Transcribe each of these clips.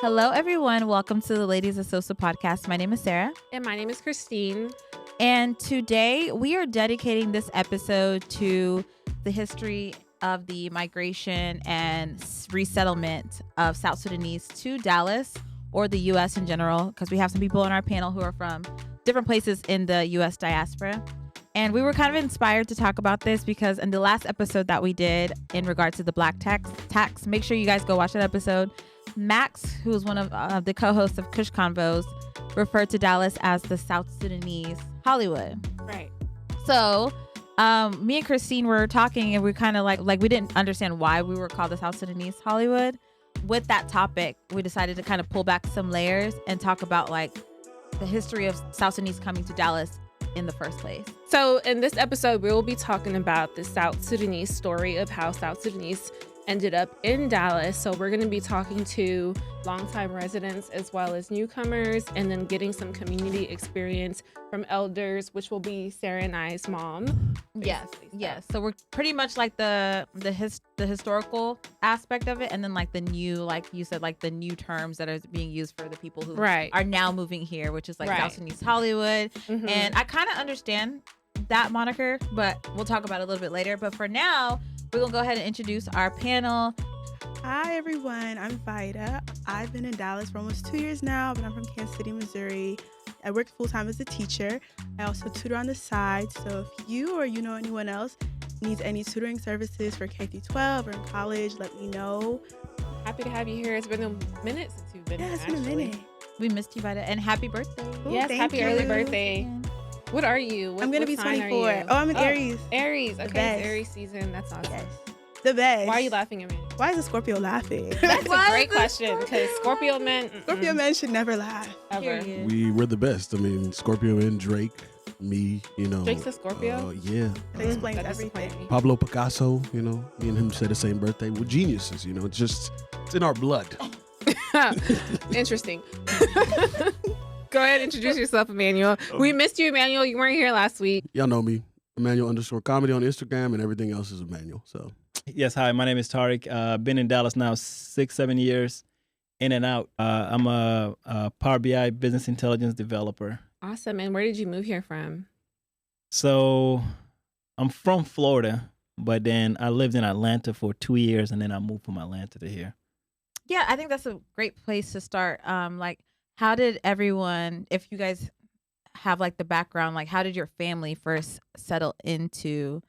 Hello, everyone. Welcome to the Ladies of Sosa podcast. My name is Sarah. And my name is Christine. And today we are dedicating this episode to the history of the migration and resettlement of South Sudanese to Dallas or the U.S. in general, because we have some people on our panel who are from different places in the U.S. diaspora. And we were kind of inspired to talk about this because in the last episode that we did in regards to the black tax, make sure you guys go watch that episode. Max, who is one of the co-hosts of Kush Convos, referred to Dallas as the South Sudanese Hollywood. Right. So me and Christine were talking and we kind of like we didn't understand why we were called the South Sudanese Hollywood. With that topic, we decided to kind of pull back some layers and talk about like the history of South Sudanese coming to Dallas in the first place. So in this episode, we will be talking about the South Sudanese story of how South Sudanese ended up in Dallas. So we're going to be talking to longtime residents as well as newcomers, and then getting some community experience from elders, which will be Sarah and I's mom. Yes. So we're pretty much like the historical aspect of it, and then like the new, like you said, like the new terms that are being used for the people who are now moving here, which is like South Sudanese Hollywood. Mm-hmm. And I kind of understand that moniker, but we'll talk about it a little bit later. But for now, we're going to go ahead and introduce our panel. Hi, everyone. I'm Vida. I've been in Dallas for almost 2 years now, but I'm from Kansas City, Missouri. I work full-time as a teacher. I also tutor on the side. So if you or you know anyone else needs any tutoring services for K-12 or in college, let me know. Happy to have you here. It's been a minute since you've been here. It's been a minute. We missed you, Vida. And happy birthday. Ooh, yes, happy early birthday. What are you? I'm going to be 24. Oh, I'm an Aries. Aries. Okay, it's Aries season. That's awesome. Yes. The best. Why are you laughing at me? Why is a Scorpio laughing? That's a great question, because Scorpio men should never laugh. Ever. We're the best. I mean, Scorpio and Drake, me, you know. Drake's a Scorpio? Yeah. That explains everything. Pablo Picasso, you know, me and him share the same birthday. We're geniuses, you know. It's in our blood. Interesting. Go ahead, introduce yourself, Emmanuel. We missed you, Emmanuel. You weren't here last week. Y'all know me, Emmanuel_comedy on Instagram, and everything else is Emmanuel. So, yes, hi, my name is Tariq. Been in Dallas now 6-7 years, in and out. I'm a Power BI business intelligence developer. Awesome. And where did you move here from? So, I'm from Florida, but then I lived in Atlanta for 2 years, and then I moved from Atlanta to here. Yeah, I think that's a great place to start. How did everyone, if you guys have like the background, like how did your family first settle into,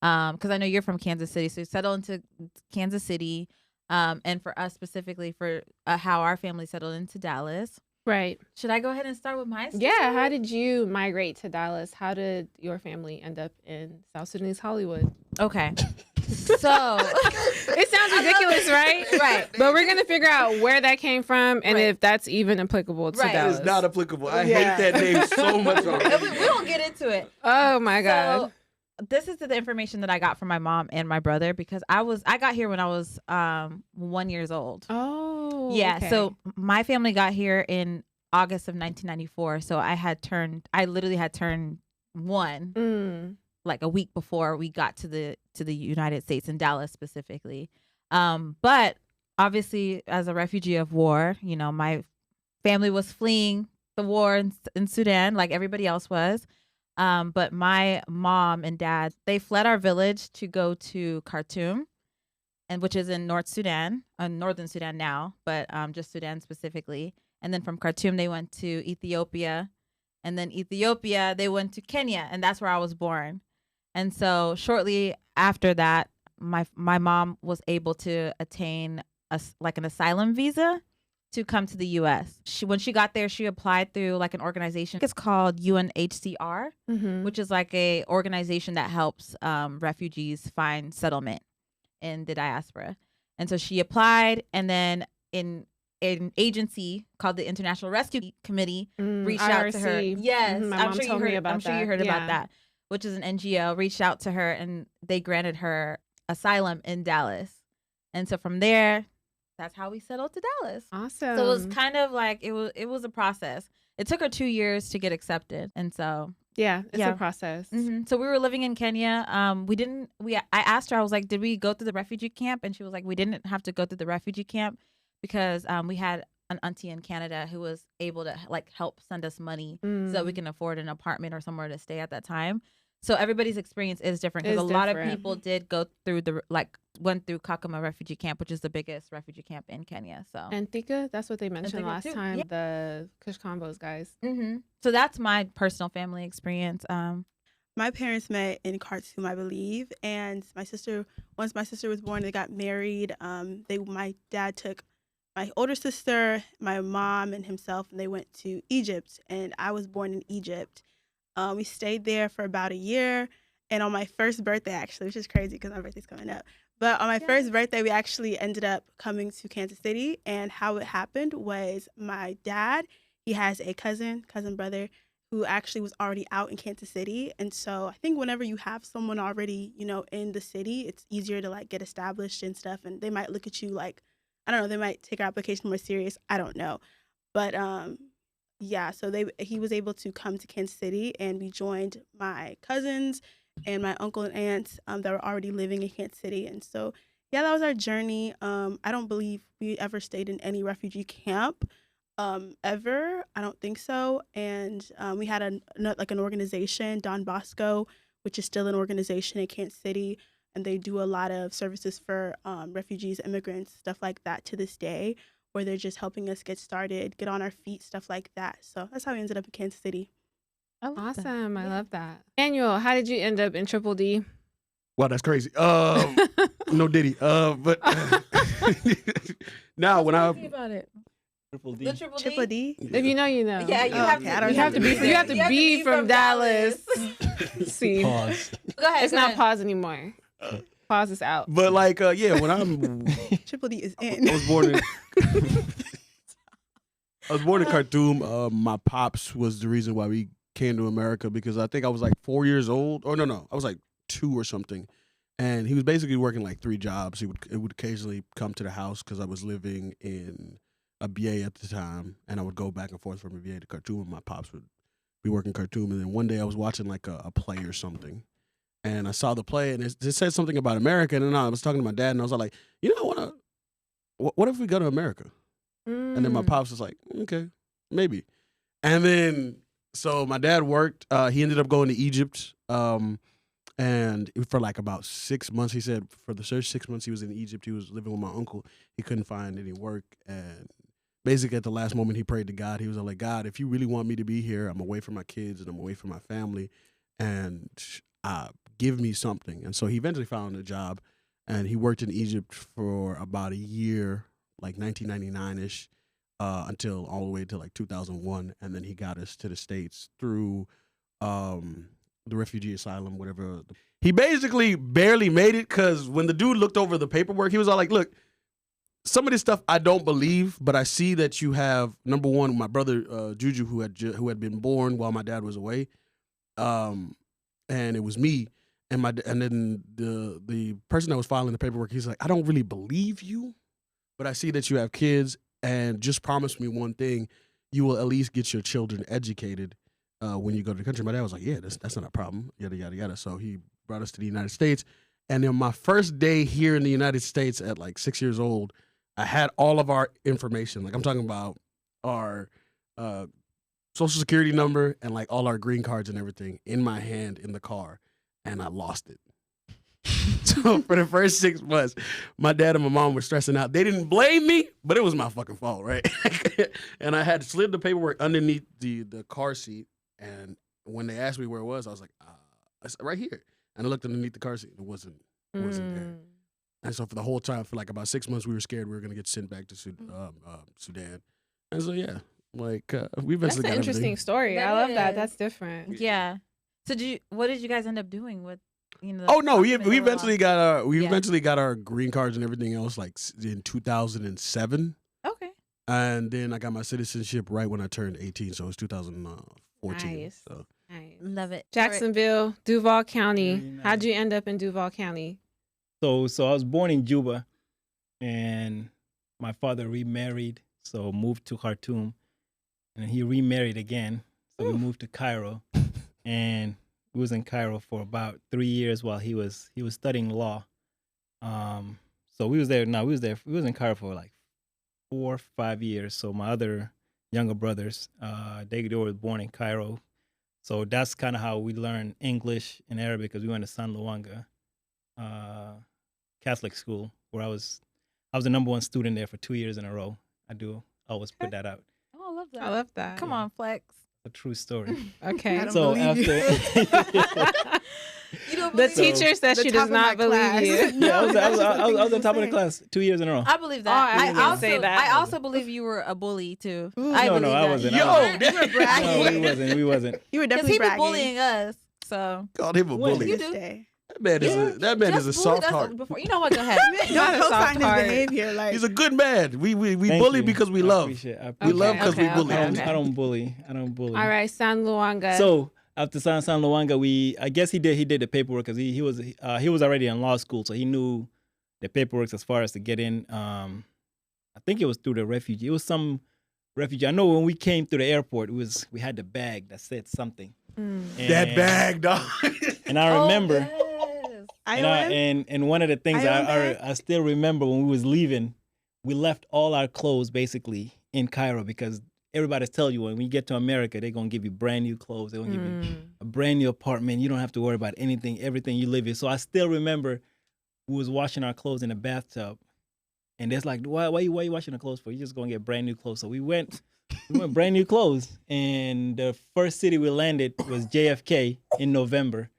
because I know you're from Kansas City, so you settled into Kansas City, and for us specifically, for how our family settled into Dallas. Right. Should I go ahead and start with my story? Yeah, how did you migrate to Dallas? How did your family end up in South Sudanese Hollywood? Okay. So it sounds ridiculous, right? Right. But we're going to figure out where that came from and if that's even applicable to Dallas. It's not applicable. I hate that name so much. We don't get into it. Oh, my God. So, this is the information that I got from my mom and my brother, because I got here when I was 1 year old. Oh, yeah. okay. So my family got here in August of 1994. So I literally had turned one like a week before we got to the United States, in Dallas specifically. But obviously, as a refugee of war, you know, my family was fleeing the war in Sudan like everybody else was. But my mom and dad, they fled our village to go to Khartoum, and which is in North Sudan, northern Sudan now, but just Sudan specifically. And then from Khartoum, they went to Ethiopia, and then Ethiopia, they went to Kenya, and that's where I was born. And so shortly after that, my mom was able to attain an asylum visa to come to the U.S. When she got there, she applied through like an organization. It's called UNHCR, which is like a organization that helps refugees find settlement in the diaspora. And so she applied, and then an agency called the International Rescue Committee reached out to her. Yes, my mom told me about that. I'm sure you heard about that, which is an NGO, reached out to her, and they granted her asylum in Dallas. And so from there, that's how we settled to Dallas. Awesome. So it was kind of like it was a process. It took her 2 years to get accepted, and so it's a process. So we were living in Kenya. I asked her, I was like, did we go through the refugee camp? And she was like, we didn't have to go through the refugee camp because we had an auntie in Canada who was able to like help send us money so that we can afford an apartment or somewhere to stay at that time. So everybody's experience is different because a lot of people did go through went through Kakuma refugee camp, which is the biggest refugee camp in Kenya. So and Thika, that's what they mentioned last time. The Kush Combos guys. So that's my personal family experience. My parents met in Khartoum, I believe, and once my sister was born, they got married. My dad took my older sister, my mom, and himself, and they went to Egypt. And I was born in Egypt. We stayed there for about a year, and on my first birthday, actually, which is crazy because my birthday's coming up. But on my first birthday, we actually ended up coming to Kansas City, and how it happened was my dad, he has a cousin brother, who actually was already out in Kansas City. And so I think whenever you have someone already, in the city, it's easier to like get established and stuff. And they might look at you like, I don't know, they might take our application more serious. I don't know. But yeah, so he was able to come to Kansas City, and we joined my cousins and my uncle and aunts that were already living in Kansas City. And so, yeah, that was our journey. I don't believe we ever stayed in any refugee camp. Ever. I don't think so. And we had an organization, Don Bosco, which is still an organization in Kansas City, and they do a lot of services for refugees, immigrants, stuff like that to this day, where they're just helping us get started, get on our feet, stuff like that. So that's how we ended up in Kansas City. Awesome. I love that. Daniel, how did you end up in Triple D? Wow, that's crazy. No Diddy. But now when I about it. Triple D. If you know, you know. Yeah, you have to be from Dallas. See, Pause. Go ahead. It's not pause anymore. Pause is out. But like, yeah, when I'm Triple D is in. I was born in Khartoum. My pops was the reason why we came to America, because I think I was like 4 years old. Or no, I was like 2 or something. And he was basically working like 3 jobs. It would occasionally come to the house because I was living in Abyei at the time, and I would go back and forth from Abyei to Khartoum, and my pops would be working Khartoum. And then one day I was watching like a play or something, and I saw the play, and it said something about America, and then I was talking to my dad, and I was like, what if we go to America? And then my pops was like, okay, maybe. And then, so my dad worked, he ended up going to Egypt, and for like about 6 months, he said for the first 6 months he was in Egypt, he was living with my uncle. He couldn't find any work, and basically at the last moment he prayed to God. He was like, God, if you really want me to be here, I'm away from my kids and I'm away from my family, and give me something. And so he eventually found a job, and he worked in Egypt for about a year, like 1999-ish, until all the way to like 2001. And then he got us to the States through the refugee asylum, whatever. He basically barely made it, because when the dude looked over the paperwork, he was all like, look, some of this stuff I don't believe, but I see that you have, number one, my brother Juju, who had been born while my dad was away, and it was me, and then the person that was filing the paperwork, he's like, I don't really believe you, but I see that you have kids, and just promise me one thing, you will at least get your children educated when you go to the country. My dad was like, yeah, that's not a problem, yada, yada, yada. So he brought us to the United States, and then my first day here in the United States at like 6 years old, I had all of our information. Like, I'm talking about our social security number and like all our green cards and everything in my hand in the car, and I lost it. So for the first 6 months, my dad and my mom were stressing out. They didn't blame me, but it was my fucking fault, right? And I had slid the paperwork underneath the car seat, and when they asked me where it was, I was like, right here. And I looked underneath the car seat, and it wasn't there. And so for the whole time, for like about 6 months, we were scared we were going to get sent back to Sudan. And so, yeah, like we eventually got That's an interesting story. I love that. That's different. Yeah. So what did you guys end up doing with, Oh no, we eventually got our green cards and everything else like in 2007. Okay. And then I got my citizenship right when I turned 18, so it was 2014. Nice. So. Nice. Love it. Jacksonville, Duval County. Very nice. How'd you end up in Duval County? So I was born in Juba, and my father remarried, so moved to Khartoum, and he remarried again. So we moved to Cairo, and we was in Cairo for about 3 years while he was studying law. So we was there. No, we was in Cairo for like 4 or 5 years. So my other younger brothers, they were born in Cairo. So that's kind of how we learned English and Arabic, because we went to San Luanga Catholic school, where I was the number one student there for 2 years in a row. I do always put that out. Oh, I love that. I love that. Come on, Flex. A true story. Okay. I don't So believe after You don't The believe teacher said The she top does of my not believe class. you. yeah, I was that's just the on things top of the saying. class 2 years in a row. I believe Oh, I that. didn't even say that. I also believe you were a bully too. Ooh. I No, believe I that. wasn't. Yo, I you were No, bragging. we wasn't. You were Because definitely he was bragging. bullying us. So Called him a When? bully. You This do. day. That man is a just bullied soft us heart. before. You know what? Go ahead. Not Don't a soft co-sign his heart. behavior. Like, He's a good man. We Thank bully you. because we I love. appreciate it. We love because we okay, bully. okay. I don't bully. I don't bully. All right, San Luanga. So after San Luanga, I guess he did the paperwork, because he was already in law school, so he knew the paperwork as far as to get in. I think it was through the refugee. It was some refugee. I know when we came through the airport, we had the bag that said something. That And- bag, dog. And I remember, yes. and one of the things Island bag? I still remember when we was leaving, we left all our clothes basically in Cairo, because everybody's telling you when we get to America, they're gonna give you brand new clothes. They're gonna give you a brand new apartment. You don't have to worry about anything. Everything you live in. So I still remember we was washing our clothes in the bathtub, and it's like, why you washing the clothes for? You just gonna get brand new clothes. So we went brand new clothes, and the first city we landed was JFK in November.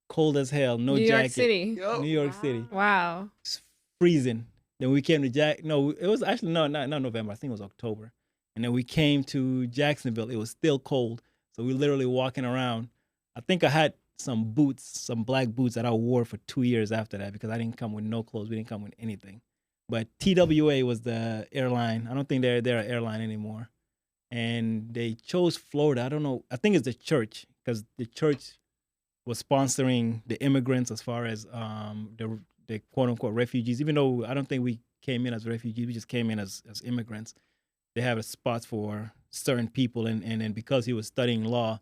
Cold as hell, no New jacket. York City. New York City, Wow. it's freezing. Then we came to No, it was actually not November. I think it was October. And then we came to Jacksonville. It was still cold, so we literally walking around. I think I had some boots, some black boots that I wore for 2 years after that, because I didn't come with no clothes. We didn't come with anything. But TWA was the airline. I don't think they're an airline anymore. And they chose Florida. I don't know. I think it's the church, because the church was sponsoring the immigrants as far as the quote unquote refugees. Even though I don't think we came in as refugees, we just came in as immigrants. They have a spot for certain people, and then because he was studying law,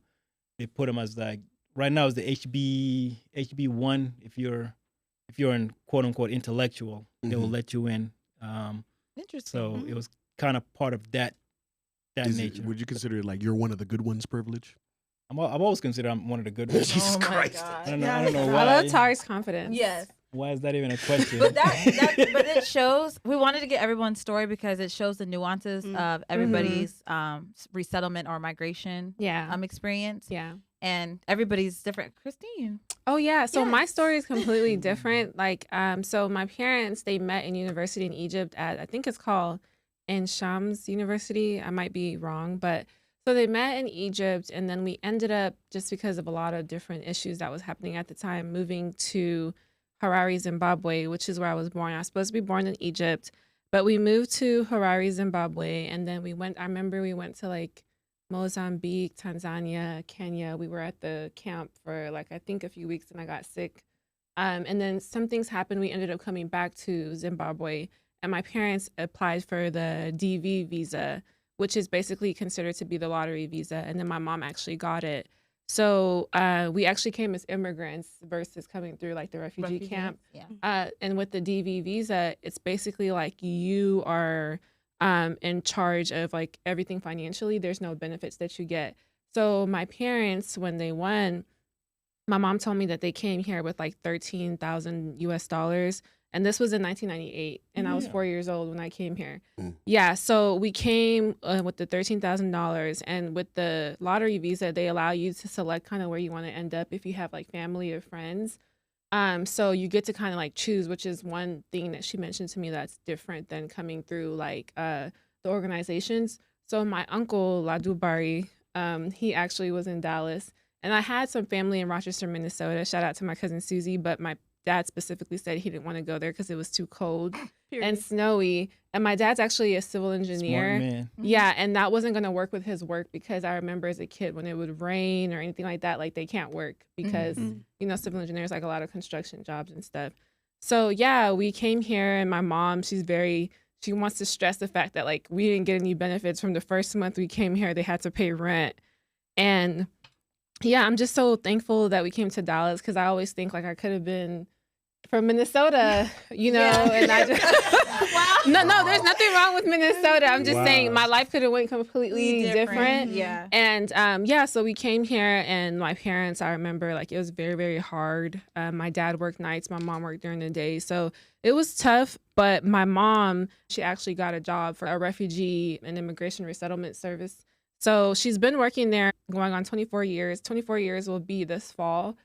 they put him as, like, right now is the HB1. If you're an quote unquote intellectual, they will let you in. Interesting. So it was kind of part of that nature. Would you consider it like you're one of the good ones privilege? I've always considered I'm one of the good ones. Jesus Oh my Christ. God. I don't know I why. love Tari's confidence. Yes. Why is that even a question? But but it shows. We wanted to get everyone's story because it shows the nuances of everybody's resettlement or migration Yeah. experience, Yeah. and everybody's different. Christine. Oh yeah. So my Yes. story is completely different. Like, so my parents, they met in university in Egypt at, I think it's called in Shams University. I might be wrong, but so they met in Egypt, and then we ended up, just because of a lot of different issues that was happening at the time, moving to Harare, Zimbabwe, which is where I was born. I was supposed to be born in Egypt, but we moved to Harare, Zimbabwe, and then I remember we went to like Mozambique, Tanzania, Kenya. We were at the camp for like, I think a few weeks, and I got sick. And then some things happened. We ended up coming back to Zimbabwe, and my parents applied for the DV visa, which is basically considered to be the lottery visa. And then my mom actually got it. So we actually came as immigrants versus coming through like the refugee camp. Yeah. And with the DV visa, it's basically like you are in charge of like everything financially. There's no benefits that you get. So my parents, when they won, my mom told me that they came here with like $13,000 US. And this was in 1998, and I was 4 years old when I came here. Yeah, so we came with the $13,000, and with the lottery visa, they allow you to select kind of where you want to end up if you have like family or friends. So you get to kind of like choose, which is one thing that she mentioned to me that's different than coming through like the organizations. So my uncle Ladubari, he actually was in Dallas, and I had some family in Rochester, Minnesota. Shout out to my cousin Susie, but my dad specifically said he didn't want to go there because it was too cold and snowy. And my dad's actually a civil engineer. Smart man. Yeah, and that wasn't going to work with his work, because I remember as a kid when it would rain or anything like that, like they can't work because, you know, civil engineers, like a lot of construction jobs and stuff. So yeah, we came here, and my mom, she wants to stress the fact that like we didn't get any benefits from the first month we came here. They had to pay rent. And yeah, I'm just so thankful that we came to Dallas, because I always think like I could have been, from Minnesota, you know, and I just no, there's nothing wrong with Minnesota. I'm just saying my life could have went completely different. Yeah. And so we came here, and my parents, I remember, like, it was very, very hard. My dad worked nights, my mom worked during the day, so it was tough. But my mom, she actually got a job for a refugee and immigration resettlement service. So she's been working there going on 24 years. 24 years will be this fall.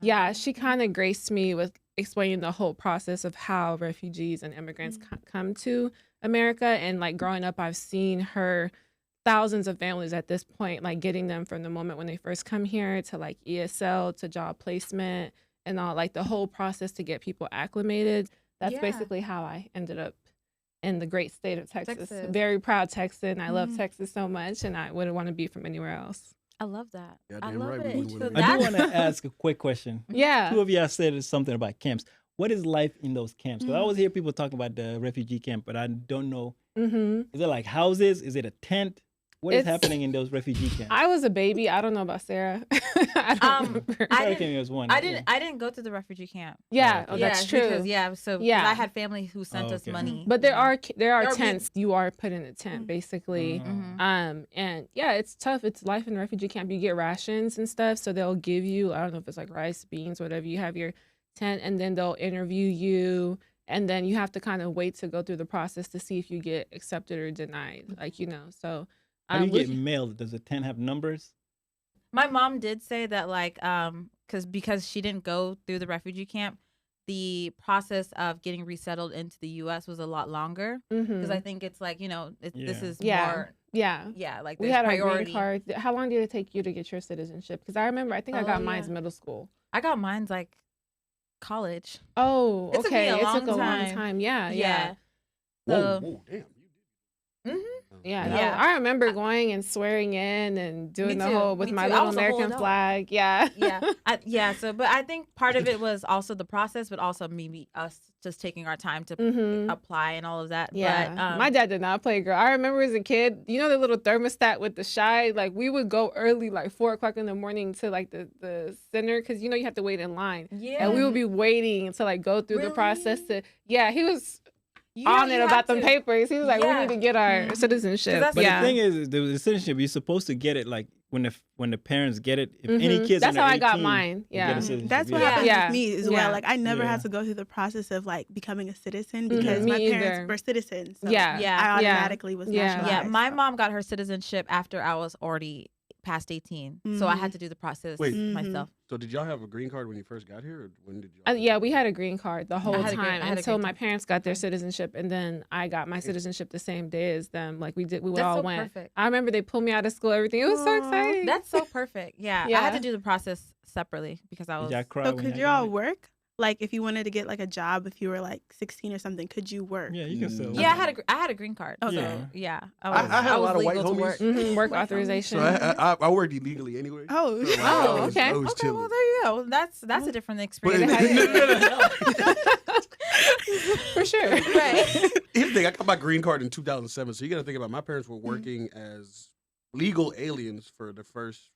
Yeah, she kind of graced me with explaining the whole process of how refugees and immigrants come to America. And like growing up, I've seen her thousands of families at this point, like getting them from the moment when they first come here to like ESL to job placement and all, like the whole process to get people acclimated. That's basically how I ended up in the great state of Texas. Very proud Texan. I love Texas so much, and I wouldn't want to be from anywhere else. I love that. Yeah, I damn love right, it. we wouldn't. I do want to ask a quick question. Yeah. Two of you have said something about camps. What is life in those camps? Because I always hear people talking about the refugee camp, but I don't know. Is it like houses? Is it a tent? What is happening in those refugee camps? I was a baby. I don't know about Sarah. I don't remember. Sarah came here as one. I didn't go to the refugee camp. Yeah, that's true. Because, I had family who sent us money. But there are tents. You are put in a tent, basically. And yeah, it's tough. It's life in refugee camp. You get rations and stuff, so they'll give you, I don't know if it's like rice, beans, whatever. You have your tent, and then they'll interview you, and then you have to kind of wait to go through the process to see if you get accepted or denied. Like, you know, so. How do you get mail? Does the tent have numbers? My mom did say that, like, because she didn't go through the refugee camp, the process of getting resettled into the U.S. was a lot longer. Because I think it's like, you know, this is more. Yeah, like we had priority. Our green card. How long did it take you to get your citizenship? Because I remember, I think I got mine's middle school. I got mine's like college. Oh, it okay. It took a long time. Yeah. So, whoa, damn. Yeah. I remember going and swearing in and doing the whole with my little American flag. Yeah. But I think part of it was also the process, but also maybe us just taking our time to apply and all of that. Yeah. But, my dad did not play, girl. I remember as a kid, you know, the little thermostat with the shy, like we would go early, like 4:00 in the morning to like the center. Cause you know, you have to wait in line. Yeah. And we would be waiting to like go through the process he was on it about them papers. He was like, we need to get our citizenship. But the thing is, the citizenship, you're supposed to get it like when the parents get it. If any kids that's under how 18, I got mine. Yeah. That's what happened with me as well. Like I never had to go through the process of like becoming a citizen because my parents were citizens. So I automatically was nationalized. Yeah, my mom got her citizenship after I was already past 18. So I had to do the process myself. So did y'all have a green card when you first got here, or when did you? Yeah, we had a green card the whole time until my parents got their citizenship, and then I got my citizenship the same day as them. Like we all went. Perfect. I remember they pulled me out of school. Everything. It was so exciting. That's so perfect. Yeah, I had to do the process separately because I was. So could you all work? Like if you wanted to get like a job, if you were like 16 or something, could you work? Yeah, you can still. Yeah, I had a green card. Okay. So, yeah. I had a lot of white homies. Work authorization. So I worked illegally anyway. Oh, so okay. Okay, well there you go. That's a different experience. For sure. Right. Here's the thing. I got my green card in 2007, so you got to think about my parents were working as legal aliens for the first.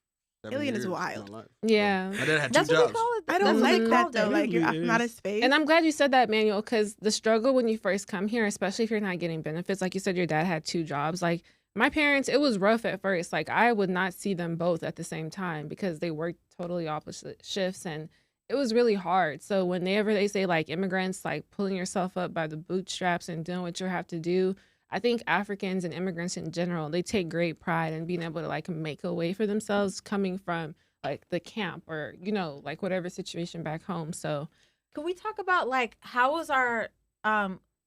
Alien is wild. Yeah. My dad had That's two what jobs. we call it. I don't like that though. Like you're out of space. And I'm glad you said that, Manuel, because the struggle when you first come here, especially if you're not getting benefits, like you said, your dad had two jobs. Like my parents, it was rough at first. Like I would not see them both at the same time because they worked totally opposite shifts, and it was really hard. So whenever they say like immigrants, like pulling yourself up by the bootstraps and doing what you have to do, I think Africans and immigrants in general, they take great pride in being able to like make a way for themselves coming from like the camp or, you know, like whatever situation back home. So could we talk about like how was our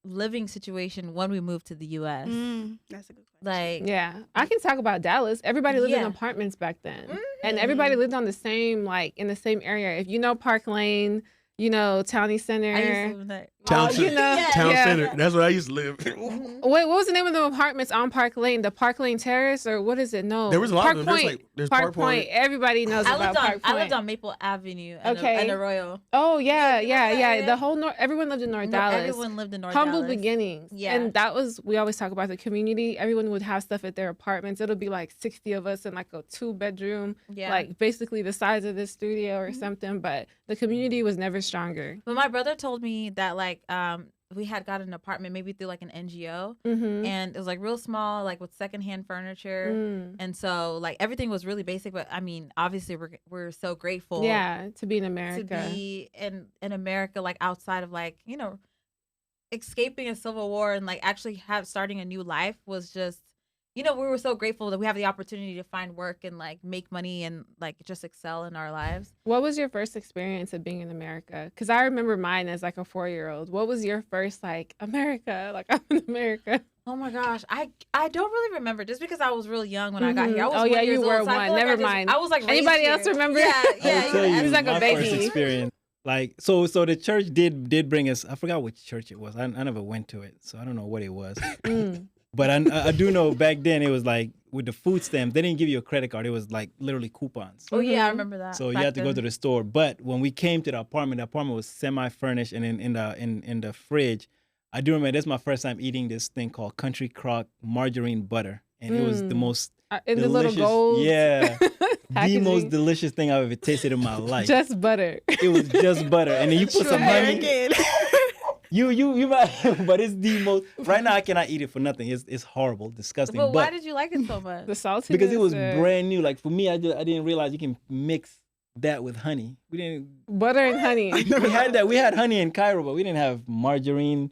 living situation when we moved to the US? That's a good question. Like, yeah, I can talk about Dallas. Everybody lived in apartments back then, and everybody lived on the same, like in the same area. If you know Park Lane, you know, Townie Center. I used to live there. Town you center. know, Town yeah. center. That's where I used to live. Wait, what was the name of the apartments on Park Lane? The Park Lane Terrace, or what is it? No, There was a lot Park of them. Point. There's Park Point. Everybody knows about Park Point. I lived on Maple Avenue and, Okay. and Arroyo. Oh yeah, Yeah, yeah. The whole North. Everyone lived in North Dallas. Everyone lived in North Humble Dallas. beginnings. Yeah. And that was, we always talk about the community. Everyone would have stuff at their apartments. It'll be like 60 of us in like a 2-bedroom, Yeah. like basically the size of this studio or something. But the community was never stronger. But my brother told me that like we had got an apartment maybe through like an NGO, and it was like real small, like with secondhand furniture, and so like everything was really basic. But I mean, obviously we're so grateful, to be in America, to be in America, like outside of like escaping a civil war and like actually starting a new life was just. We were so grateful that we have the opportunity to find work and like make money and like just excel in our lives. What was your first experience of being in America? Because I remember mine as like a 4-year-old. What was your first like America? Like I'm in America. Oh my gosh, I don't really remember just because I was real young when I got here. I was Oh yeah, you were old, so one. Never mind. I was like anybody else remember? Yeah. I will tell you, He was like a my baby. first experience. Like so the church did bring us. I forgot which church it was. I never went to it, so I don't know what it was. But I do know back then it was like with the food stamp, they didn't give you a credit card. It was like literally coupons. Oh yeah, I remember that. So you had to go to the store. But when we came to the apartment was semi-furnished, and in the fridge, I do remember that's my first time eating this thing called Country Crock margarine butter, and it was the most in delicious, the little gold, the most delicious thing I've ever tasted in my life. Just butter. It was just butter, and then you put some honey. You might, but it's the most. Right now, I cannot eat it for nothing. It's horrible, disgusting. But why did you like it so much? The saltiness. Because it was brand new. Like for me, I didn't realize you can mix that with honey. We didn't butter and honey. We had that. We had honey in Cairo, but we didn't have margarine.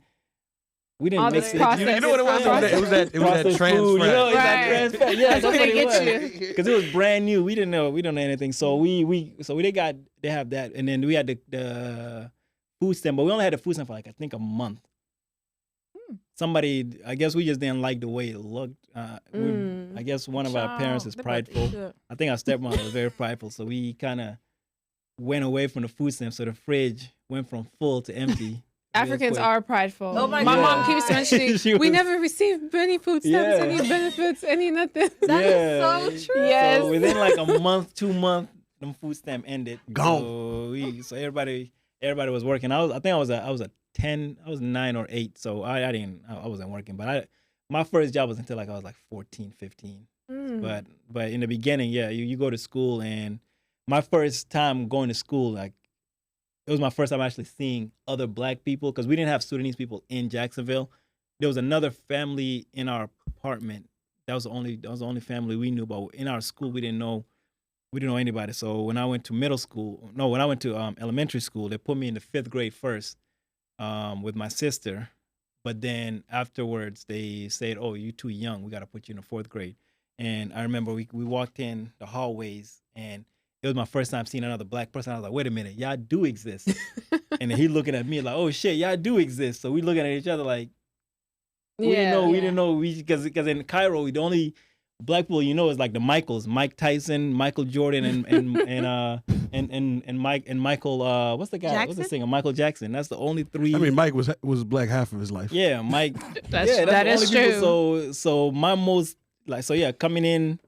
We didn't mix it. You know what it was? It was that trans fat. It's that trans fat. Yeah, that's what they it get was. Because it was brand new. We didn't know anything. So they have that, and then we had the food stamp, but we only had the food stamp for like I think a month. Somebody, I guess we just didn't like the way it looked. I guess one of our parents is prideful. I think our stepmother was very prideful, so we kind of went away from the food stamp. So the fridge went from full to empty. Africans are prideful. Oh my God. God. Mom keeps mentioning we never received any food stamps, any benefits, any nothing. That is so true. Yes. So within like a month, 2 months, the food stamp ended. Gone. So everybody was working. I think I was a 10. I was 9 or 8. So I wasn't working. But my first job was until like I was like 14, 15. But in the beginning, you go to school, and my first time going to school, like it was my first time actually seeing other black people, because we didn't have Sudanese people in Jacksonville. There was another family in our apartment. That was the only family we knew. But in our school, we didn't know anybody. So when I went to elementary school, they put me in the 5th grade first with my sister. But then afterwards, they said, "Oh, you're too young. We got to put you in the 4th grade." And I remember we walked in the hallways, and it was my first time seeing another black person. I was like, "Wait a minute, y'all do exist." And then he looking at me like, "Oh shit, y'all do exist." So we looking at each other like, we didn't know because in Cairo, the only black people is like the Michaels, Mike Tyson, Michael Jordan, and Michael. What's the guy? Jackson? What's the singer? Michael Jackson. That's the only 3. I mean, Mike was black half of his life. Yeah, Mike. That the is only true. people. So my most coming in,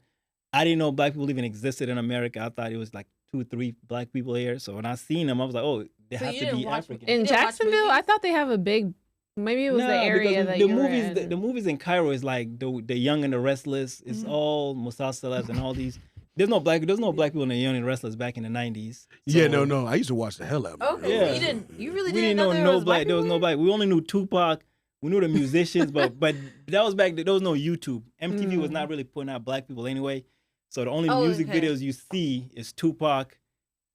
I didn't know black people even existed in America. I thought it was like 2 or 3 black people here. So when I seen them, I was like, oh, they have to be African. In Jacksonville, I thought they have a big. Maybe it was the area that the you movies. were in. The movies in Cairo is like the Young and the Restless. It's all Musa Celebs and all these. There's no black people in the Young and the Restless back in the 90s. So, Yeah, no. I used to watch the hell out of it. Okay, Yeah. so you really we didn't didn't know there was black. There was no black. We only knew Tupac. We knew the musicians, but that was back. There was no YouTube. MTV was not really putting out black people anyway. So the only music videos you see is Tupac,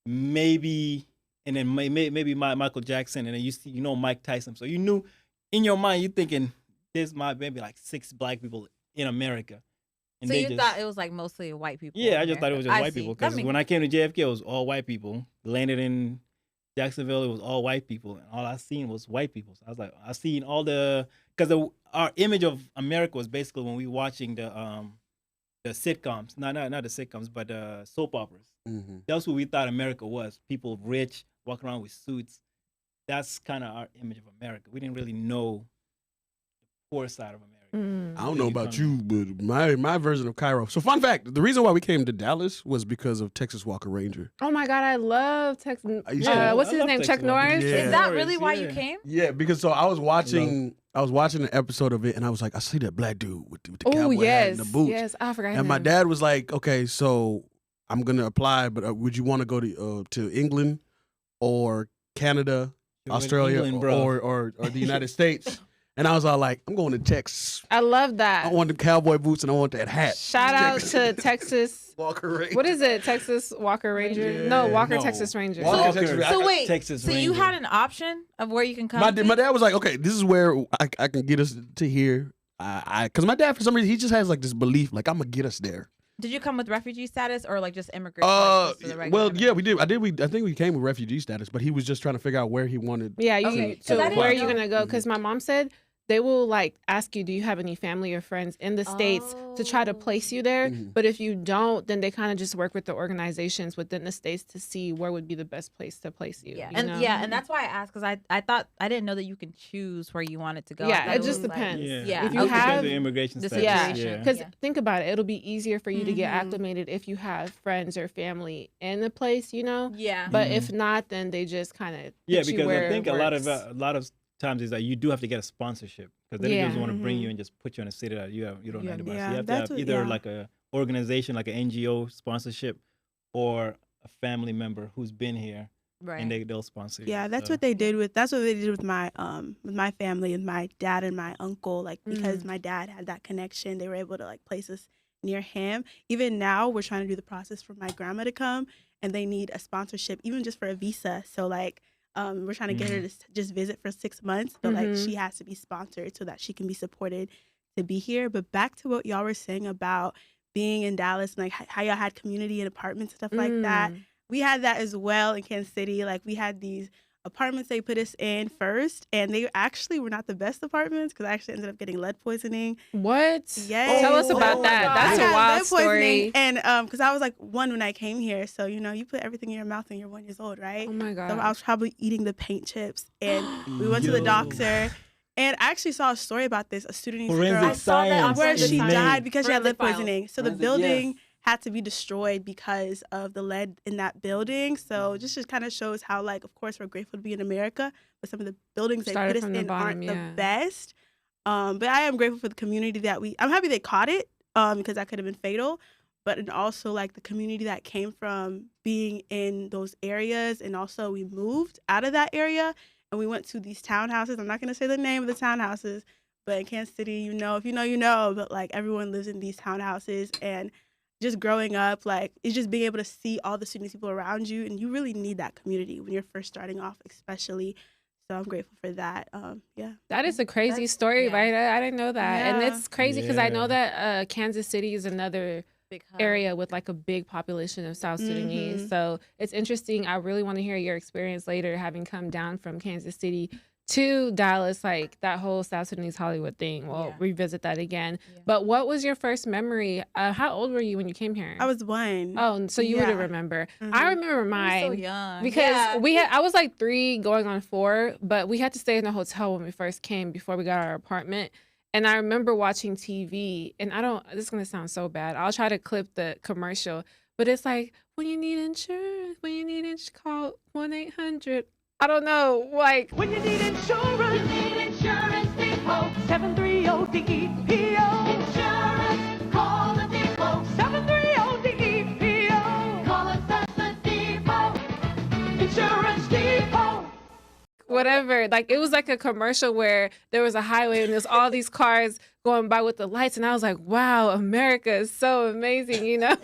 maybe, and then maybe Michael Jackson, and then you see Mike Tyson. So you knew in your mind you're thinking there's maybe like 6 black people in America. And so you thought it was like mostly white people? Yeah, I just thought it was just white see. people, because when I came to JFK, it was all white people. Landed in Jacksonville, it was all white people, and all I seen was white people. So I was like, I seen all because our image of America was basically when we watching the sitcoms, not the sitcoms, but soap operas. Mm-hmm. That's what we thought America was. People rich, walking around with suits. that's kind of our image of America. We didn't really know the poor side of America. I don't know about you, but my version of Cairo. So fun fact, the reason why we came to Dallas was because of Texas Walker Ranger. Oh my God, I love Texas. Yeah. What's his name? Chuck Norris? Yeah. Is that really why you came? Yeah, because so I was watching an episode of it and I was like, I see that black dude with the cowboy hat and the boots. Yes, I forgot. And my dad was like, okay, so I'm gonna apply, but would you want to go to England or Canada, Australia, England, or the United States? And I was all like, I'm going to Texas. I love that. I want the cowboy boots and I want that hat. Shout out to Texas Walker Ranger. What is it? Texas Walker Ranger? Yeah. No, Walker Texas Ranger. Walker Texas Ranger. So wait, Texas so you Ranger. had an option of where you can come? My dad was like, okay, this is where I can get us to here. Because my dad, for some reason, he just has like this belief, like I'm gonna get us there. Did you come with refugee status or like just immigrant? Well, yeah, we did. I think we came with refugee status, but he was just trying to figure out where he wanted. Yeah, Okay. so I didn't where are know. you gonna go? Because my mom said they will like ask you, do you have any family or friends in the States to try to place you there? Mhm. But if you don't, then they kind of just work with the organizations within the States to see where would be the best place to place you. Yeah, you and know? and that's why I asked because I thought I didn't know that you can choose where you wanted to go. I Yeah, thought it was just like- depends. Yeah. If you Okay. have Depends on the immigration the status. situation. Yeah. Because Yeah. think about it, it'll be easier for you to get Mhm. acclimated if you have friends or family in the place, you know. Yeah. But Mhm. if not, then they just kind of Yeah, because where I think it a lot works. of times is that you do have to get a sponsorship because they Yeah. just want to bring Mhm. you and just put you in a city that you don't know anybody. So Yeah, you have to that's have what- either yeah. like a organization, like an NGO sponsorship, or a family member who's been here Right. and they'll sponsor you. Yeah, that's So- what they did with my family and my dad and my uncle. Like because my dad had that connection, they were able to like place us near him. Even now, we're trying to do the process for my grandma to come, and they need a sponsorship, even just for a visa. So like, we're trying to get her to just visit for 6 months, but like Mhm. she has to be sponsored so that she can be supported to be here. But back to what y'all were saying about being in Dallas and like how y'all had community and apartments and stuff like that. We had that as well in Kansas City. Like we had these apartments they put us in first, and they actually were not the best apartments because I actually ended up getting lead poisoning. What? Yes. Tell us about Oh my that. God. That's I a got wild lead poisoning, story. and because I was like 1 when I came here, so you put everything in your mouth when you're 1 years old, right? Oh my So God. I was probably eating the paint chips, and we went to the Yo. doctor. And I actually saw a story about this, a Sudanese Forensic girl I saw that on science. where Forensic she Files. died because she had lead Forensic Files. poisoning. So the Forensic, building yes. had to be destroyed because of the lead in that building. So Mm. just kind of shows how, like, of course, we're grateful to be in America, but some of the buildings they Started put us from the in bottom, aren't yeah. the best. But I am grateful for the community that I'm happy they caught it because that could have been fatal. But and also like the community that came from being in those areas, and also we moved out of that area and we went to these townhouses. I'm not gonna say the name of the townhouses, but in Kansas City, if you know, you know. But like everyone lives in these townhouses, and just growing up, like it's just being able to see all the students, people around you, and you really need that community when you're first starting off, especially. So I'm grateful for that. Yeah. That is a crazy That's- story, yeah. right? I didn't know that. And Yeah. it's crazy because I know Yeah. that Kansas City is another Big hub. area with like a big population of South Sudanese. Mhm. So it's interesting. I really want to hear your experience later, having come down from Kansas City to Dallas, like that whole South Sudanese Hollywood thing. We'll Yeah. revisit that again. Yeah. But what was your first memory? How old were you when you came here? I was 1. Oh, so you would Yeah. remember. Mhm. I remember You were mine. so young. Because I was like 3 going on 4, but we had to stay in a hotel when we first came before we got our apartment. And I remember watching TV, and this is going to sound so bad. I'll try to clip the commercial, but it's like, when you need insurance, call 1-800. I don't know, like, When you need insurance depot, 730-DEPO. Insurance, call the depot, 730-DEPO. Call us at the depot, Insurance Depot. whatever. Like, it was like a commercial where there was a highway and there's all these cars going by with the lights. And I was like, wow, America is so amazing, you know?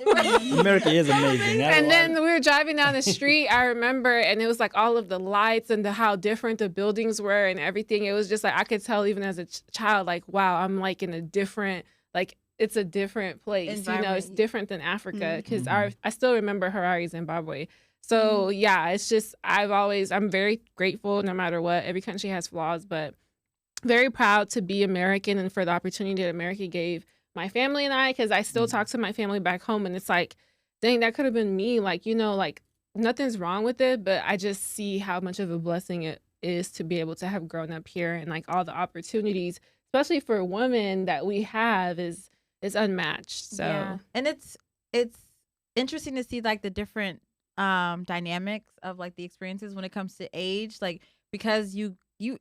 America is amazing. And then we were driving down the street, I remember, and it was like all of the lights and how different the buildings were and everything. It was just like, I could tell even as a child, like, wow, I'm like in a different, like, it's a different place. You know, it's Environment. different than Africa because Mhm. I still remember Harare, Zimbabwe. So yeah, it's just, I'm very grateful no matter what. Every country has flaws, but very proud to be American and for the opportunity that America gave my family and I, because I still talk to my family back home and it's like, dang, that could have been me. Like, like nothing's wrong with it, but I just see how much of a blessing it is to be able to have grown up here, and like all the opportunities, especially for women that we have, is unmatched. So yeah. And it's interesting to see like the different dynamics of like the experiences when it comes to age, like because you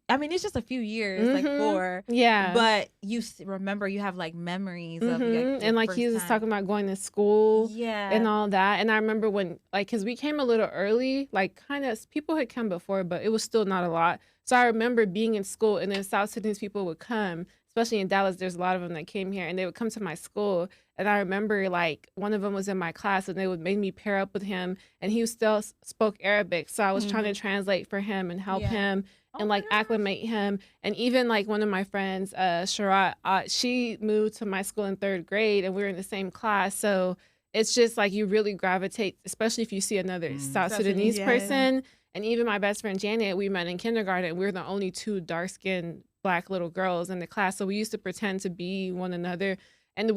I mean, it's just a few years, like 4. Yeah. But you remember, you have like memories of and like he was talking about going to school and all that. And I remember when, like, because we came a little early, like kind of people had come before, but it was still not a lot. So I remember being in school, and then South Sudanese people would come, especially in Dallas. There's a lot of them that came here, and they would come to my school. And I remember like one of them was in my class, and they would make me pair up with him, and he still spoke Arabic. So I was trying to translate for him and help him. And like acclimate him. And even like one of my friends, Sharat, she moved to my school in 3rd grade, and we were in the same class. So it's just like you really gravitate, especially if you see another South Sudanese person. And even my best friend Janet, we met in kindergarten. We were the only 2 dark-skinned Black little girls in the class. So we used to pretend to be one another. And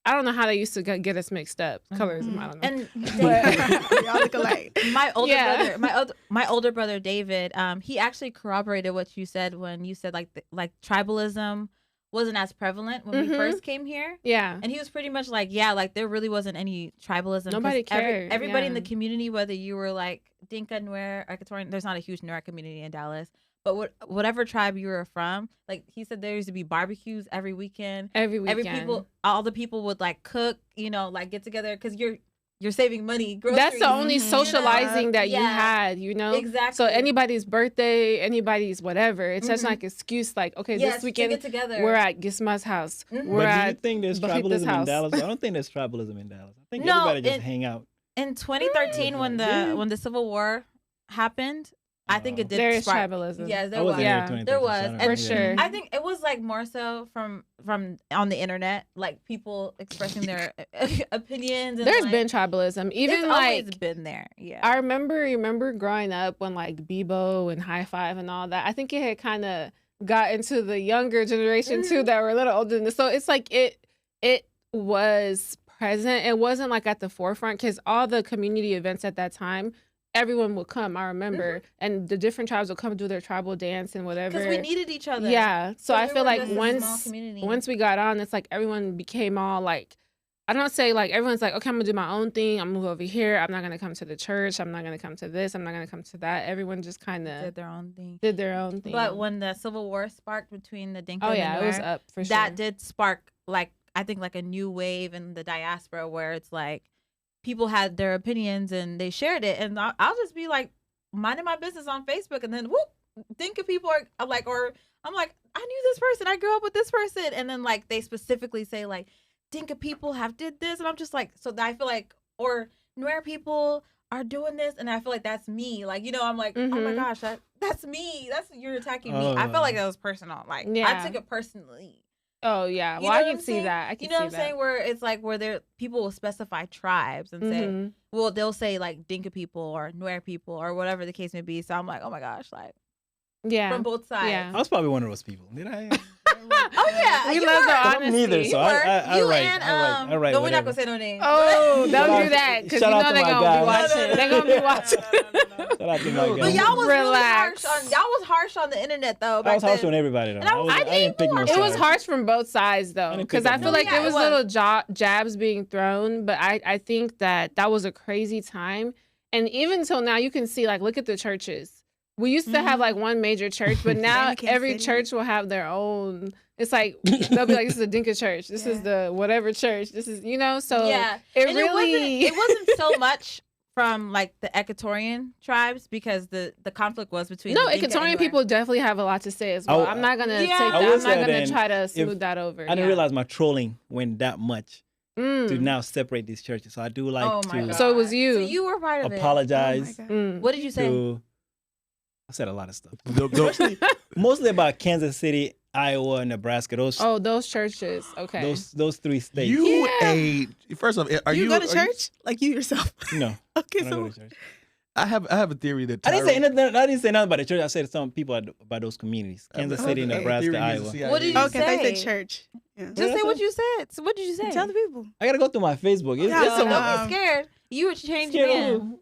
I don't know how they used to get us mixed up. Colorism, I don't know. And we all look alike. My older brother David, he actually corroborated what you said when you said like tribalism wasn't as prevalent when we first came here. Yeah. And he was pretty much like, yeah, like there really wasn't any tribalism. Nobody cared. Everybody in the community, whether you were like Dinka, Nuer, Equatorian, there's not a huge Nuer community in Dallas. But whatever tribe you were from, like he said, there used to be barbecues every weekend. All the people would like cook, like get together because you're saving money. Groceries, that's the only socializing that you had, Exactly. So anybody's birthday, anybody's whatever. It's just like an excuse, like, okay, this weekend get together. We're at Gisma's house. But do you think there's tribalism in Dallas? I don't think there's tribalism in Dallas. I think everybody just hang out. In 2013, when the Civil War happened, I think it did. There is spark. tribalism. Yes, there was. There was, for sure. I think it was like more so from on the internet, like people expressing their opinions. And There's been tribalism, even it's like always been there. Yeah, I remember growing up when like Bebo and High Five and all that. I think it had kind of got into the younger generation too that were a little older than this. So it's like it was present. It wasn't like at the forefront because all the community events at that time, everyone would come, I remember, and the different tribes would come do their tribal dance and whatever. Because we needed each other. Yeah, so I feel like once we got on, it's like everyone became all like, I don't say like everyone's like, okay, I'm gonna do my own thing. I'm gonna move over here. I'm not gonna come to the church. I'm not gonna come to this. I'm not gonna come to that. Everyone just kind of did their own thing. But when the Civil War sparked between the Dinka and the Nuer, it was up for sure. That did spark like I think like a new wave in the diaspora where it's like people had their opinions and they shared it, and I'll just be like minding my business on Facebook, and then whoop, Dinka people are like, or I'm like, I knew this person, I grew up with this person, and then like they specifically say like Dinka people have did this, and I'm just like, so I feel like, or Nuer people are doing this, and I feel like that's me, like I'm like, oh my gosh, that's me, you're attacking me. I felt like that was personal, like I took it personally. Oh yeah, well I can see that. I can see that. I'm saying? Where it's like where people will specify tribes and say, well, they'll say like Dinka people or Nuer people or whatever the case may be. So I'm like, oh my gosh, like from both sides. Yeah. I was probably one of those people. Did I? Oh yeah, we love the honesty. Neither, so I write. No, we're not gonna say no names. Oh, don't do that because you know they're gonna be watching. They're gonna be watching. Shout out to my guy. But y'all was really harsh on harsh on the internet though. I was harsh on everybody though. I didn't pick no sides. It was harsh from both sides though, because I feel like there was little jabs being thrown. But I think that was a crazy time, and even till now you can see like look at the churches. We used to have like one major church, but now every church will have their own. It's like they'll be like, "This is a Dinka church. This is the whatever church. This is So it wasn't so much from like the Equatorian tribes because the conflict was between Equatorian people definitely have a lot to say as well. I'm not gonna take that. I'm not gonna try to smooth that over. I didn't realize my trolling went that much to now separate these churches. So I do like to. So it was you. So you were part of it. Apologize. What did you say? I said a lot of stuff. Mostly about Kansas City, Iowa, and Nebraska. Those churches. Okay. Those 3 states. First off, are you go to church? Like you yourself? No. Okay, I don't go to church. I have a theory that I didn't say nothing about the church. I said some people about those communities. Kansas City, Nebraska, Iowa. What did you say? Okay, they said church. Yeah. Just say what you said. So what did you say? Tell the people. I gotta go through my Facebook. Don't be scared. You were changed man.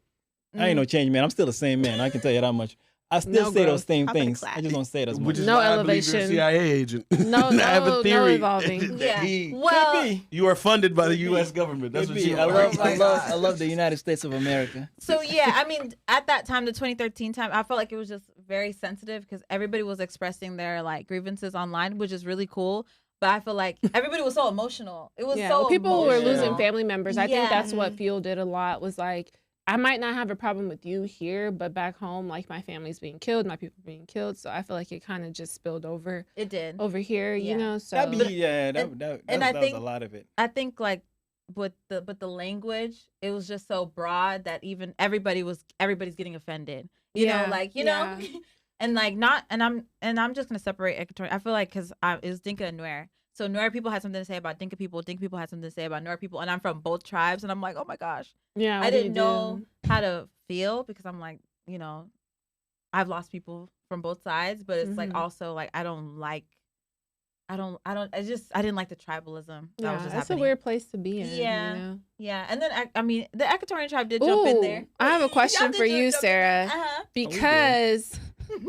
I ain't no change man. I'm still the same man. I can tell you that much. I still No say growth. those same Top of the things. class. I just don't say it as much. Which is No why I believe you're a elevation. CIA agent. No, I have no a theory evolving. that Yeah. Could Well, be. you are funded by the U.S. government. That's Could what be. you I are. love, Oh my I love, God. I love the United States of America. so yeah, I mean, at that time, the 2013 time, I felt like it was just very sensitive because everybody was expressing their like grievances online, which is really cool. But I feel like everybody was so emotional. It was Yeah, so well, people were emotional. losing family members. I think that's Yeah. what fueled it a lot. Was like, I might not have a problem with you here, but back home, like my family's being killed, my people being killed. So I feel like it kind of just spilled over It did. here, Yeah. you know. So That be, yeah, and that I was think- a lot of it. I think like with the language, it was just so broad that even everybody's getting offended. You Yeah, know, like you yeah. know, and like not and I'm just gonna separate Equatorial. I feel like because it was Dinka and Nuer. So Nuer people had something to say about Dinka people. Dinka people had something to say about Nuer people, and I'm from both tribes, and I'm like, oh my gosh, yeah, I what do you didn't know do? how to feel because I'm like, you know, I've lost people from both sides, but it's like Mhm. also like I didn't like the tribalism that Yeah, was just that's happening. a weird place to be in. Yeah. You know? Yeah, and then I mean the Equatorian tribe did jump in there. Ooh, I have a question Y'all did for you, jump in there. Sarah, because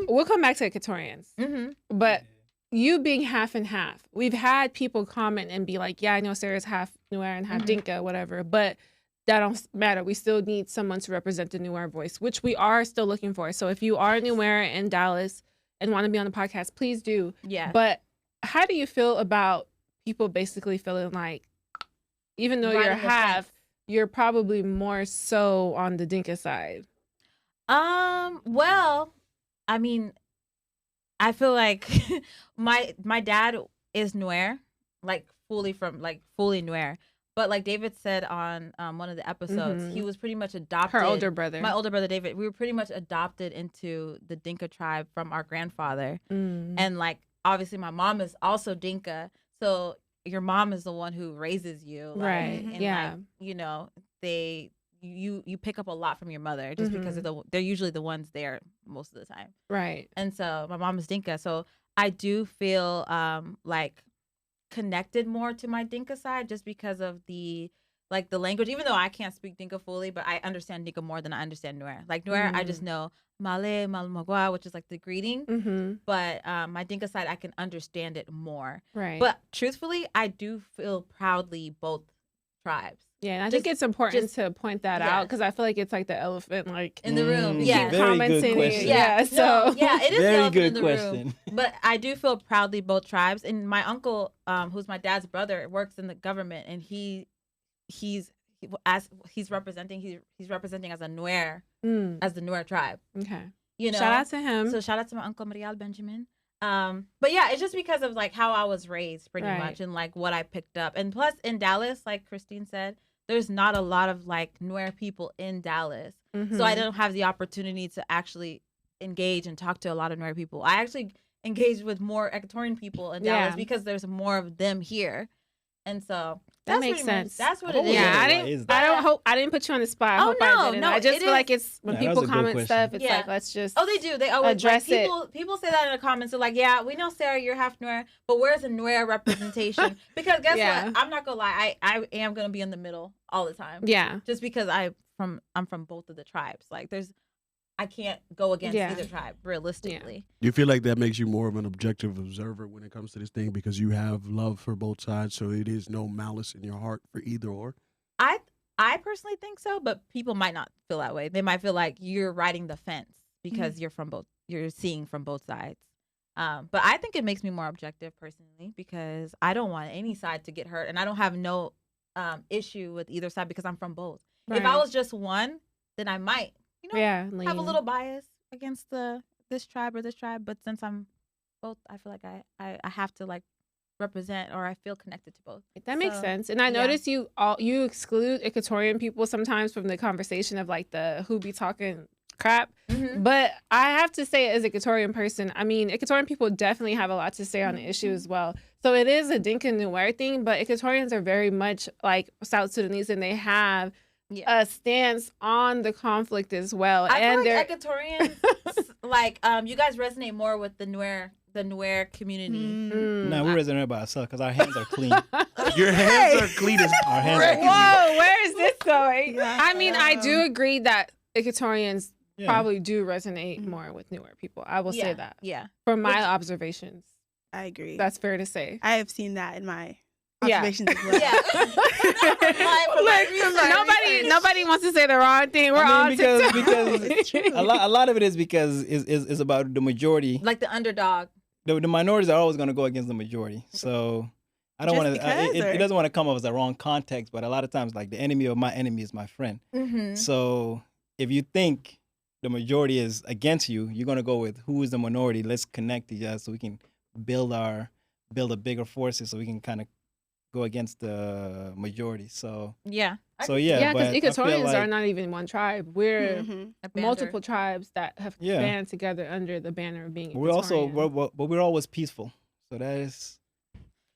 we'll come back to Equatorians, Mm-hmm. but you being half and half, we've had people comment and be like, yeah, I know Sarah's half Nuer and half Mhm. Dinka, whatever, but that don't matter. We still need someone to represent the Nuer voice, which we are still looking for. So if you are Nuer in Dallas and want to be on the podcast, please do. Yeah. But how do you feel about people basically feeling like, even though you're Riding the half, fence. you're probably more so on the Dinka side? Well, I mean, I feel like my dad is Nuer, like fully Nuer. But like David said on one of the episodes, Mhm. he was pretty much adopted. Her older brother. My older brother David, we were pretty much adopted into the Dinka tribe from our grandfather. Mm. And like obviously my mom is also Dinka, so your mom is the one who raises you, like, Right, and yeah. like, you know, you pick up a lot from your mother just because Mhm. they're usually the ones there most of the time. Right. And so my mom is Dinka, so I do feel like connected more to my Dinka side just because of the language, even though I can't speak Dinka fully, but I understand Dinka more than I understand Nuer. Like Nuer, I just know Male, Malmagua, which is like the greeting. Mm-hmm. But my Dinka side, I can understand it more. Right. But truthfully, I do feel proudly both tribes yeah, and I think just- it's important just- to point that yeah. out because I feel like it's like the elephant, like in the room. Mm, Yeah. keep very good commenting. question. Yeah. No, So yeah, it is the Very elephant good in the question. room. But I do feel proudly both tribes. And my uncle, who's my dad's brother, works in the government, and he's representing as a Nuer, Mm, as the Nuer tribe. okay. You know, Shout out to him. So shout out to my uncle Marial Benjamin. But yeah, it's just because of like how I was raised pretty Right. much and like what I picked up. And plus in Dallas, like Christine said, there's not a lot of like Nuer people in Dallas. Mhm. So I don't have the opportunity to actually engage and talk to a lot of Nuer people. I actually engage with more Equatorian people in Dallas Yeah. because there's more of them here. And so That that's makes pretty much- sense. That's what I've it is. always Yeah, I why didn't. is I that? don't hope I didn't put you on the spot. I Oh, hope I no, didn't. no, I just it feel like is- it's when Yeah, that people was a good comment question. stuff. It's Yeah. like let's just. Oh, they do. They always Address like, it. people say that in the comments. They're like, "Yeah, we know Sarah, you're half Nuer, but where's the Nuer representation?" Because guess Yeah. what? I'm not gonna lie. I am gonna be in the middle all the time. Yeah. Just because I'm from both of the tribes. Like I can't go against Yeah. either tribe realistically. Do you feel like that makes you more of an objective observer when it comes to this thing because you have love for both sides, so it is no malice in your heart for either or? I personally think so, but people might not feel that way. They might feel like you're riding the fence because you're seeing from both sides. But I think it makes me more objective personally because I don't want any side to get hurt, and I don't have no issue with either side because I'm from both. If I Right. was just one, then I might, Yeah. have a lean. little bias against this tribe or this tribe. But since I'm both, I feel like I have to like represent, or I feel connected to both. That makes So, sense. And I yeah. notice you exclude Equatorian people sometimes from the conversation of like the who be talking crap. Mhm. But I have to say, as a Equatorian person, I mean, Equatorian people definitely have a lot to say on the issue Mm-hmm. as well. So it is a Dinka Nuer thing, but Equatorians are very much like South Sudanese, and they have Yeah. a stance on the conflict as well. I and feel they're like Equatorians, like you guys resonate more with the Nuer community. Mm, No, we're resonating by ourselves because our hands are clean. Your hands are clean as Our hands crack. are Whoa, where is this going? Yeah. I mean, I do agree that Equatorians probably do resonate more with newer people. I will say that. Yeah. From my observations. I agree. That's fair to say. I have seen that in my Yeah. observations as well. Nobody wants to say the wrong thing. We're all because It's true. a lot of it is because is about the majority. Like the underdog. The minorities are always going to go against the majority. So I don't Just want to. because, It or- doesn't want to come off as the wrong context, but a lot of times, like the enemy of my enemy is my friend. Mm-hmm. So if you think the majority is against you, you're going to go with who is the minority. Let's connect each other so we can build a bigger forces, so we can kind of go against the majority. So Yeah. Yeah, but because I feel Equatorians are like- not even one tribe. We're Mhm. multiple tribes that have Yeah. band together under the banner of being We're also Equatorian. but we're always peaceful. So there's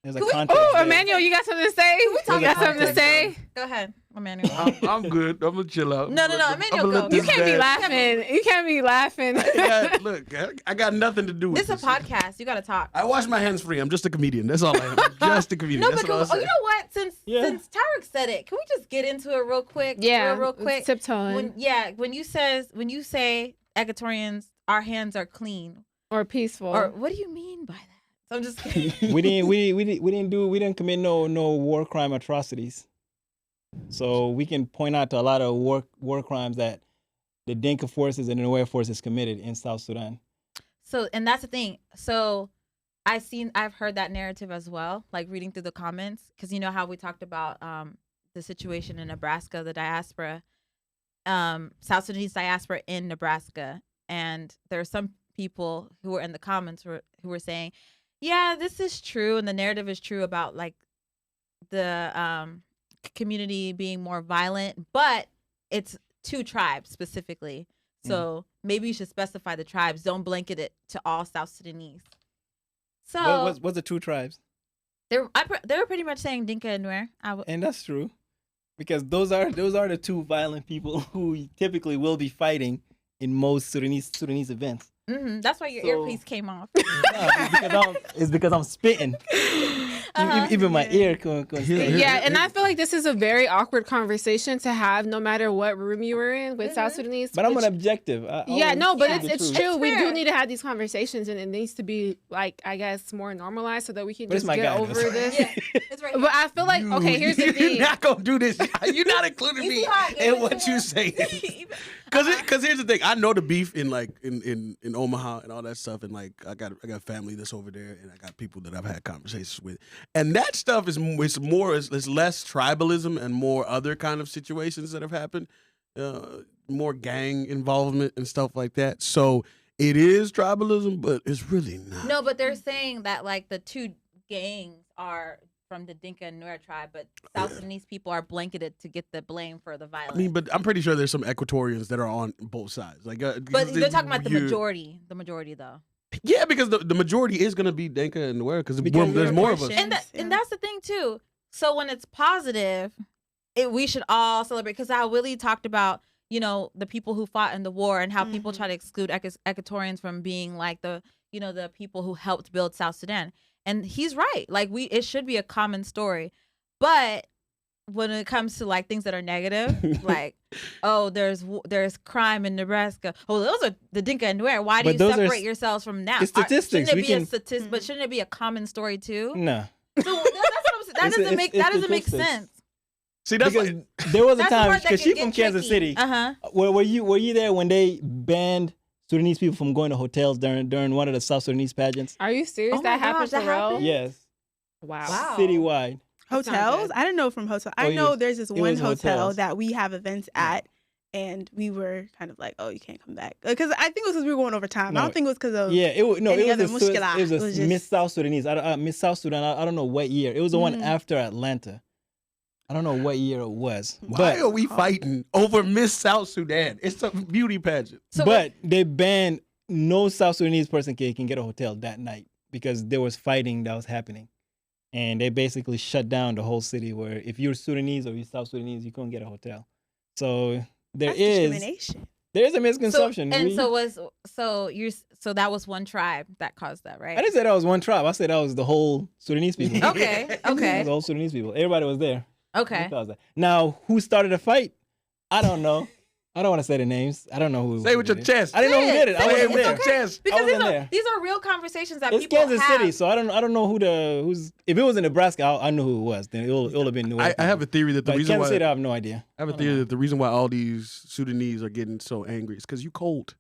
a Can we- context. Oh, there. Emmanuel, you got something to say? You talk got about something to this? say? Go ahead, Emmanuel. I'm good. I'm gonna chill out. No, Emmanuel, go. You can't be laughing. You can't be laughing. Look, I got nothing to do with This is a podcast. You got to talk. I wash my hands free. I'm just a comedian. That's all I am. I'm just a comedian. No, That's but all I you say. know what? Since Yeah. Tarek said it, can we just get into it real quick? Yeah, real quick. tiptoeing When you say Equatorians, our hands are clean, or peaceful. or what do you mean by that? So I'm just kidding. we didn't commit no war crime atrocities. So we can point out to a lot of war crimes that the Dinka forces and the Nuer forces committed in South Sudan. So, and that's the thing. So I've heard that narrative as well, like reading through the comments, because you know how we talked about the situation in Nebraska, the diaspora, South Sudanese diaspora in Nebraska, and there are some people who were in the comments who were saying, yeah, this is true, and the narrative is true about like the community being more violent, but it's two tribes specifically. So maybe you should specify the tribes. Don't blanket it to all South Sudanese. So What's the two tribes? they were pretty much saying Dinka and Nuer. And that's true, because those are the two violent people who typically will be fighting in most Sudanese events. That's why your So- earpiece came off. It's because I'm spitting. Even my ear can spit. Yeah, and I feel like this is a very awkward conversation to have, no matter what room you were in with South Sudanese. But I'm which- an objective. I Yeah, always no, but say the it's truth. true. We fair. do need to have these conversations, and it needs to be like, I guess, more normalized so that we can But it's just my get guy, over though. this. It's right But I feel like, okay, here's the thing. You're not gonna do this. You're not including me in what you say. Because here's the thing. I know the beef in like in Omaha and all that stuff, and like I got family that's over there, and I got people that I've had conversations with, and that stuff is less tribalism and more other kind of situations that have happened, more gang involvement and stuff like that. So it is tribalism, but it's really not. No, but they're saying that like the two gangs are from the Dinka and Nuer tribe, but South Sudanese people are blanketed to get the blame for the violence. I mean, but I'm pretty sure there's some Equatorians that are on both sides. Like, but they're talking about the majority. The majority, though. Yeah, because the majority is going to be Dinka and Nuer because there's more of us. And that's the thing too. So when it's positive, we should all celebrate, because how Willie talked about, you know, the people who fought in the war and how people try to exclude Equatorians from being like the people who helped build South Sudan. And he's right. Like it should be a common story. But when it comes to like things that are negative, like, oh, there's crime in Nebraska. Oh, those are the Dinka and Nuer. Why do But you those are separate yourselves from that? it's statistics. Shouldn't it be a statistic? But shouldn't it be a common story too? No. So that's what I'm saying. That doesn't make statistics. sense. See, that's Because like, there was a That's the time, part that because can she's from get Kansas tricky. City. Were you there when they banned Sudanese people from going to hotels during one of the South Sudanese pageants? Are you serious? Oh my that happened gosh, that for real? happened? Yes. Wow. Citywide. That's not Hotels? good. I didn't know from hotel. Oh, I know yes. there's this It one was hotel hotels. that we have events at, and we were kind of like, oh, you can't come back. Because I think it was because we were going over time. I No. don't think it was because of Yeah, it was any it other was a mushkila. it was It was a Miss just- South Sudanese. Miss South Sudan. I don't know what year. It was the one after Atlanta. I don't know what year it was. why But are we fighting over Miss South Sudan? It's a beauty pageant. but they banned no South Sudanese person can get a hotel that night because there was fighting that was happening. And they basically shut down the whole city where if you're Sudanese or you're South Sudanese, you couldn't get a hotel. So that's discrimination. there's a misconception. So that was one tribe that caused that, right? I didn't say that was one tribe. I said that was the whole Sudanese people. Okay. It was the whole Sudanese people. Everybody was there. Okay. Now, who started the fight? I don't know. I don't want to say the names. I don't know who. Say it with who your did it. chest. I didn't know who did it. I Say wasn't it. there. It's okay. Chest. Because wasn't there. these are real conversations that It's people Kansas have. City, so I don't know who's. If it was in Nebraska, I knew who it was. Then it'll have been New York. I have a theory that the But reason Kansas why City, I have no idea. I have a theory that the reason why all these Sudanese are getting so angry is because you cold.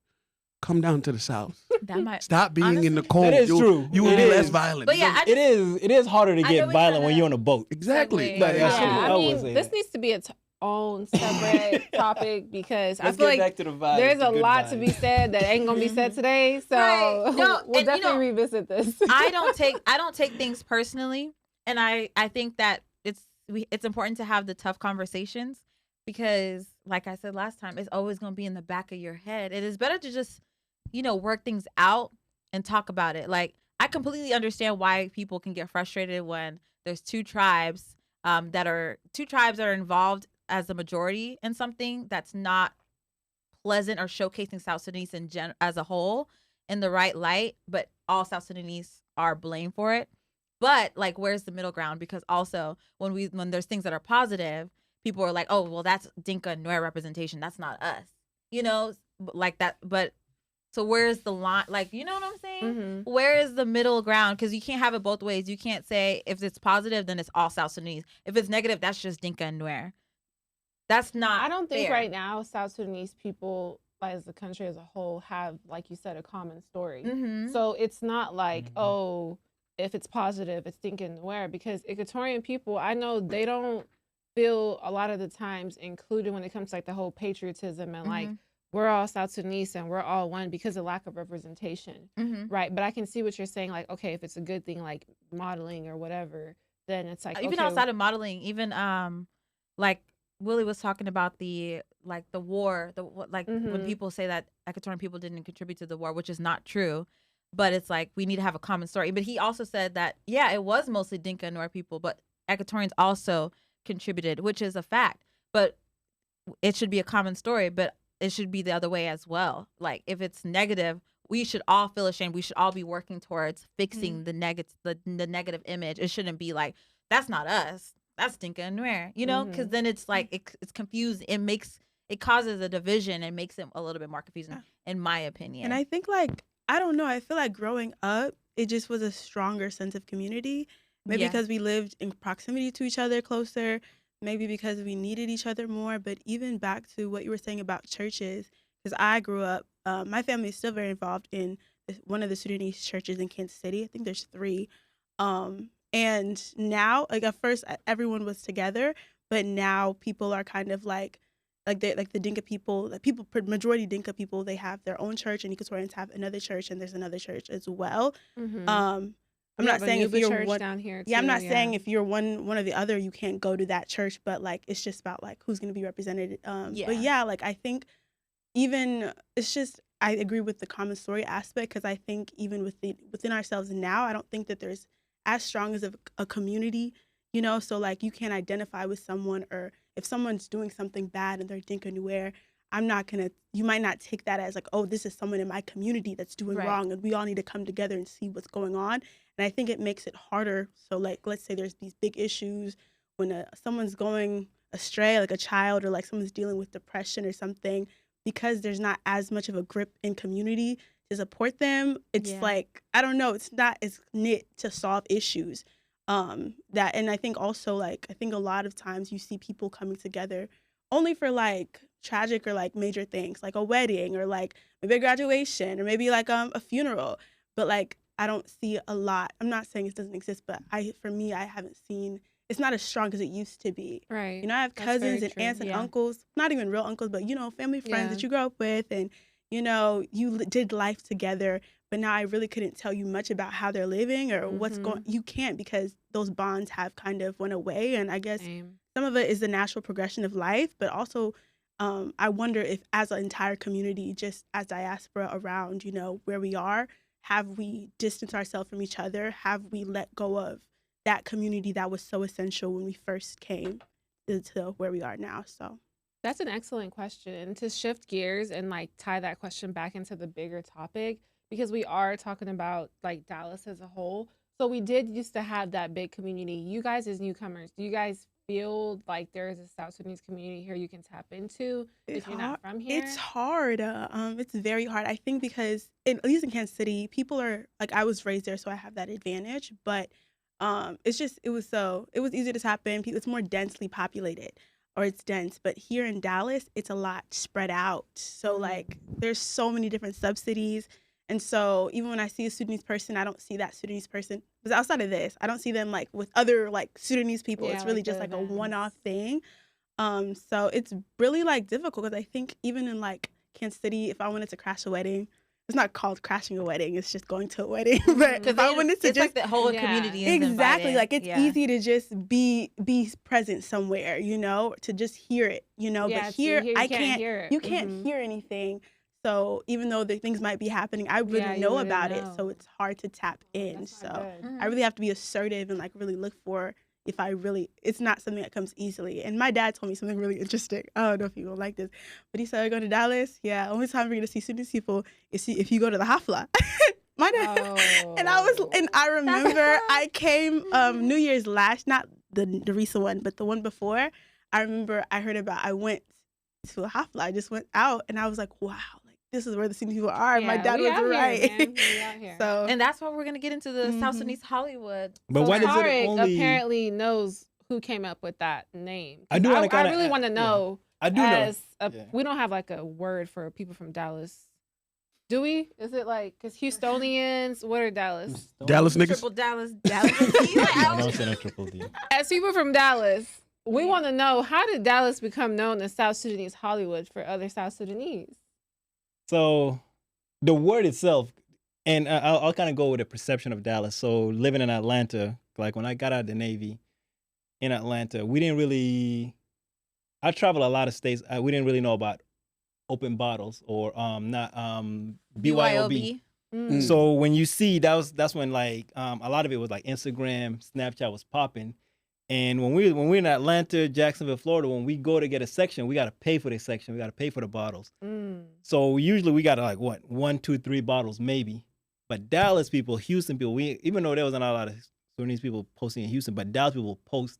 Come down to the south. That might Stop being in the honestly- cold. That is true. You will It be is. less violent. But yeah, It is harder to I know get we violent when kinda- you're on a boat. exactly. Segue. But Yeah. true. I would mean, say this that. needs to be its own separate topic because I Let's feel get like back to the vibe. there's the a good lot vibe. to be said that ain't gonna be said today. So Right. No, we'll and, definitely revisit this. I don't take things personally, and I think that it's important to have the tough conversations because, like I said last time, it's always going to be in the back of your head. It is better to just work things out and talk about it. Like, I completely understand why people can get frustrated when there's two tribes that are involved as the majority in something that's not pleasant or showcasing South Sudanese as a whole in the right light, but all South Sudanese are blamed for it. But like, where's the middle ground? Because also when there's things that are positive, people are like, oh, well, that's Dinka and Nuer representation. That's not us, like that. But so where's the line? Like, you know what I'm saying? Mm-hmm. Where is the middle ground? Because you can't have it both ways. You can't say if it's positive, then it's all South Sudanese. If it's negative, that's just Dinka and Nuer. That's not. I don't think fair. right now South Sudanese people, as the country as a whole, have, like you said, a common story. Mhm. So it's not like, oh, if it's positive, it's thinking where, because Equatorian people, I know they don't feel a lot of the times included when it comes to like the whole patriotism and like we're all South Sudanese and we're all one because of lack of representation, right? But I can see what you're saying, like, okay, if it's a good thing, like modeling or whatever, then it's like, even okay, outside of modeling, even like Willie was talking about the war, when people say that Equatorian people didn't contribute to the war, which is not true, but it's like we need to have a common story. But he also said that it was mostly Dinka and Nuer people, but Equatorians also contributed, which is a fact. But it should be a common story, but it should be the other way as well. Like, if it's negative, we should all feel ashamed. We should all be working towards fixing the negative image. It shouldn't be like, that's not us. That's Dinka and Nuer, because then it's like it's confused. It causes a division and makes it a little bit more confusing, in my opinion. And I think, like, I don't know, I feel like growing up, it just was a stronger sense of community. Maybe because we lived in proximity to each other closer, maybe because we needed each other more. But even back to what you were saying about churches, because I grew up, my family is still very involved in one of the Sudanese churches in Kansas City. I think there's 3. And now, like, at first everyone was together, but now people are kind of like the Dinka people, majority Dinka people, they have their own church, and Equatorians have another church, and there's another church as well. I'm not saying if you're one down here. I'm not saying if you're one or the other, you can't go to that church, but like, it's just about like who's going to be represented. But yeah, like, I think even it's just, I agree with the common story aspect, because I think even within ourselves now, I don't think that there's as strong as a community, so like, you can't identify with someone, or if someone's doing something bad and they're Dinka Nuer, you might not take that as like, oh, this is someone in my community that's doing wrong, and we all need to come together and see what's going on. And I think it makes it harder. So like, let's say there's these big issues when someone's going astray, like a child, or like someone's dealing with depression or something, because there's not as much of a grip in community to support them. It's like, I don't know, it's not as knit to solve issues. And I think also, like, I think a lot of times you see people coming together only for like tragic or like major things, like a wedding, or like maybe a graduation, or maybe like a funeral. But like, I don't see a lot. I'm not saying it doesn't exist, but for me, I haven't seen, it's not as strong as it used to be. Right. I have cousins and aunts and uncles, not even real uncles, but family friends that you grew up with, and you did life together. But now I really couldn't tell you much about how they're living or what's going. You can't, because those bonds have kind of went away. And I guess some of it is the natural progression of life, but also I wonder if, as an entire community, just as diaspora around, where we are, have we distanced ourselves from each other? Have we let go of that community that was so essential when we first came to where we are now? So that's an excellent question. And to shift gears and like tie that question back into the bigger topic, because we are talking about like Dallas as a whole. So we did used to have that big community. You guys as newcomers, do you guys feel like there's a South Sudanese community here you can tap into if you're not from here? It's hard. It's very hard. I think because at least in Kansas City, people are like, I was raised there, so I have that advantage. But it was easy to tap in. It's more densely populated, or it's dense. But here in Dallas, it's a lot spread out. So like, there's so many different subsidies. And so even when I see a Sudanese person, I don't see that Sudanese person. Because outside of this, I don't see them like with other like Sudanese people. Yeah, it's really like just the like a events. one-off thing. So it's really like difficult because I think even in like Kansas City, if I wanted to crash a wedding, it's not called crashing a wedding. It's just going to a wedding. But if I wanted to it's just like the whole Yeah. community is exactly invited. like it's Yeah. easy to just be present somewhere, to just hear it, Yeah, But to here hear- you I can't can't. hear it. You can't Mhm. hear anything. So even though the things might be happening, I wouldn't Yeah, you know wouldn't about it. know. So it's hard to tap in. That's So not good. I really have to be assertive and like really look for if I really. It's not something that comes easily. And my dad told me something really interesting. I don't know if you will like this, but he said, "I go to Dallas. Yeah, only time we're gonna see Sudanese people is if you go to the hafla." My dad. And I remember I came New Year's not the recent one, but the one before. I remember I went to a hafla. I just went out and I was like, wow, like this is where the Sudanese people are. My Yeah, dad we was out here, right. man. We out here. So And that's why we're gonna get into the South Mhm. Sudanese Hollywood. But So why does it Tarek only? apparently knows who came up with that name. I do wanna I kinda- really want to yeah. know. I do know. as Yeah. we don't have like a word for people from Dallas. Do we? Is it like because Houstonians? What are Dallas? Dallas niggas. Triple Dallas, Dallas. I don't say no triple D. As people from Dallas, we want to know, how did Dallas become known as South Sudanese Hollywood for other South Sudanese? So the word itself, and I'll kind of go with the perception of Dallas. So living in Atlanta, like when I got out of the Navy in Atlanta, we didn't really. I traveled a lot of states. We didn't really know about open bottles or not BYOB. Mm. So when you see that's when like a lot of it was like Instagram, Snapchat was popping. And when we're in Atlanta, Jacksonville, Florida, when we go to get a section, we gotta pay for the section. We gotta pay for the bottles. Mm. So usually we got like what 1, 2, 3 bottles maybe. But Dallas people, Houston people, even though there wasn't a lot of Sudanese people posting in Houston, but Dallas people post,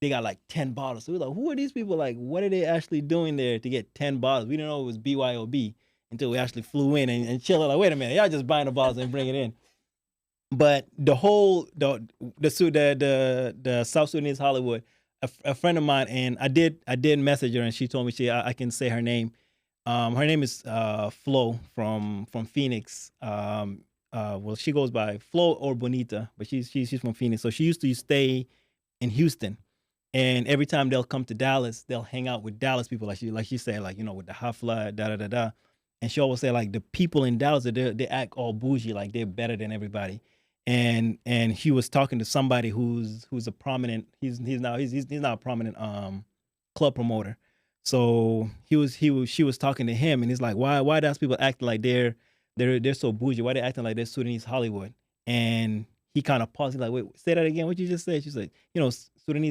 they got like 10 bottles. So we're like, who are these people? Like, what are they actually doing there to get 10 bottles? We didn't know it was BYOB until we actually flew in and chilled. Like, wait a minute, y'all just buying the bottles and bring it in. But the whole the South Sudanese Hollywood, a friend of mine, and I did message her, and she told me I can say her name. Her name is Flo from Phoenix. Well, she goes by Flo or Bonita, but she's from Phoenix. So she used to stay in Houston, and every time they'll come to Dallas, they'll hang out with Dallas people, like she said, like with the hafla, da da da da. And she always say like the people in Dallas, they act all bougie, like they're better than everybody. And he was talking to somebody who's a prominent. He's now a prominent club promoter. So she was talking to him, and he's like, why does people acting like they're so bougie? Why they acting like they're Sudanese Hollywood? And he kind of paused. He's like, wait, say that again. What you just said? She's like,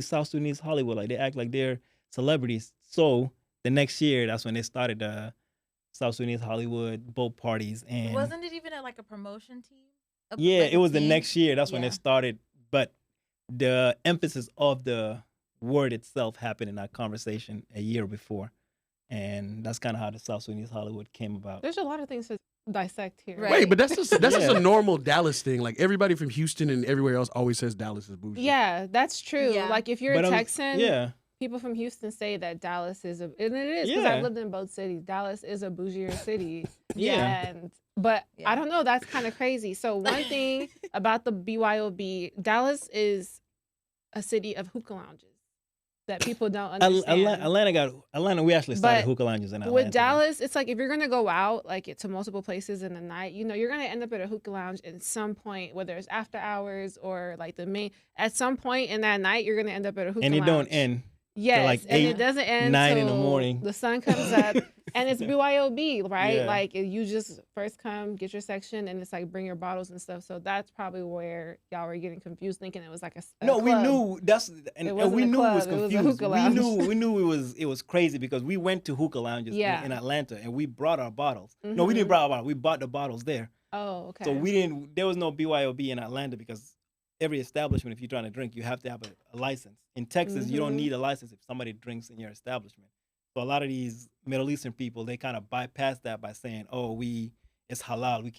South Sudanese Hollywood, like they act like they're celebrities. So the next year, that's when they started the South Sudanese Hollywood boat parties. And Wasn't it even like a promotion team? yeah, Like it a was the team? next year. That's when Yeah. it started. But the emphasis of the word itself happened in that conversation a year before. And that's kind of how the South Sudanese Hollywood came about. There's a lot of things to dissect here. Right. Wait, but that's just Yeah. a normal Dallas thing. Like everybody from Houston and everywhere else always says Dallas is bougie. Yeah, that's true. Yeah. Like if you're But a I'm- Texan, yeah. people from Houston say that Dallas is and it is because Yeah. I've lived in both cities. Dallas is a bougier city. Yeah. But Yeah. I don't know. That's kind of crazy. So one thing about the BYOB, Dallas is a city of hookah lounges that people don't understand. Atlanta. We actually started But hookah lounges in Atlanta. With Dallas, it's like if you're gonna go out like to multiple places in the night, you're gonna end up at a hookah lounge at some point, whether it's after hours or like at some point in that night, you're gonna end up at a hookah and it lounge. don't end. Yes, like and 8, it doesn't end 9 in the till morning. the sun comes up, and it's BYOB, right? Yeah. Like you just first come, get your section, and it's like bring your bottles and stuff. So that's probably where y'all were getting confused, thinking it was like a No, we club. knew that's It and wasn't we a knew it was club, it was a confused. hookah We lounge. knew it was crazy because we went to hookah lounges Yeah. in Atlanta and we brought our bottles. No, we Mhm. didn't bring our bottles. We bought the bottles there. Oh, okay. So there was no BYOB in Atlanta because every establishment, if you're trying to drink, you have to have a license. In Texas, you don't Mhm. need a license if somebody drinks in your establishment. So a lot of these Middle Eastern people, they kind of bypass that by saying, "Oh, it's halal. We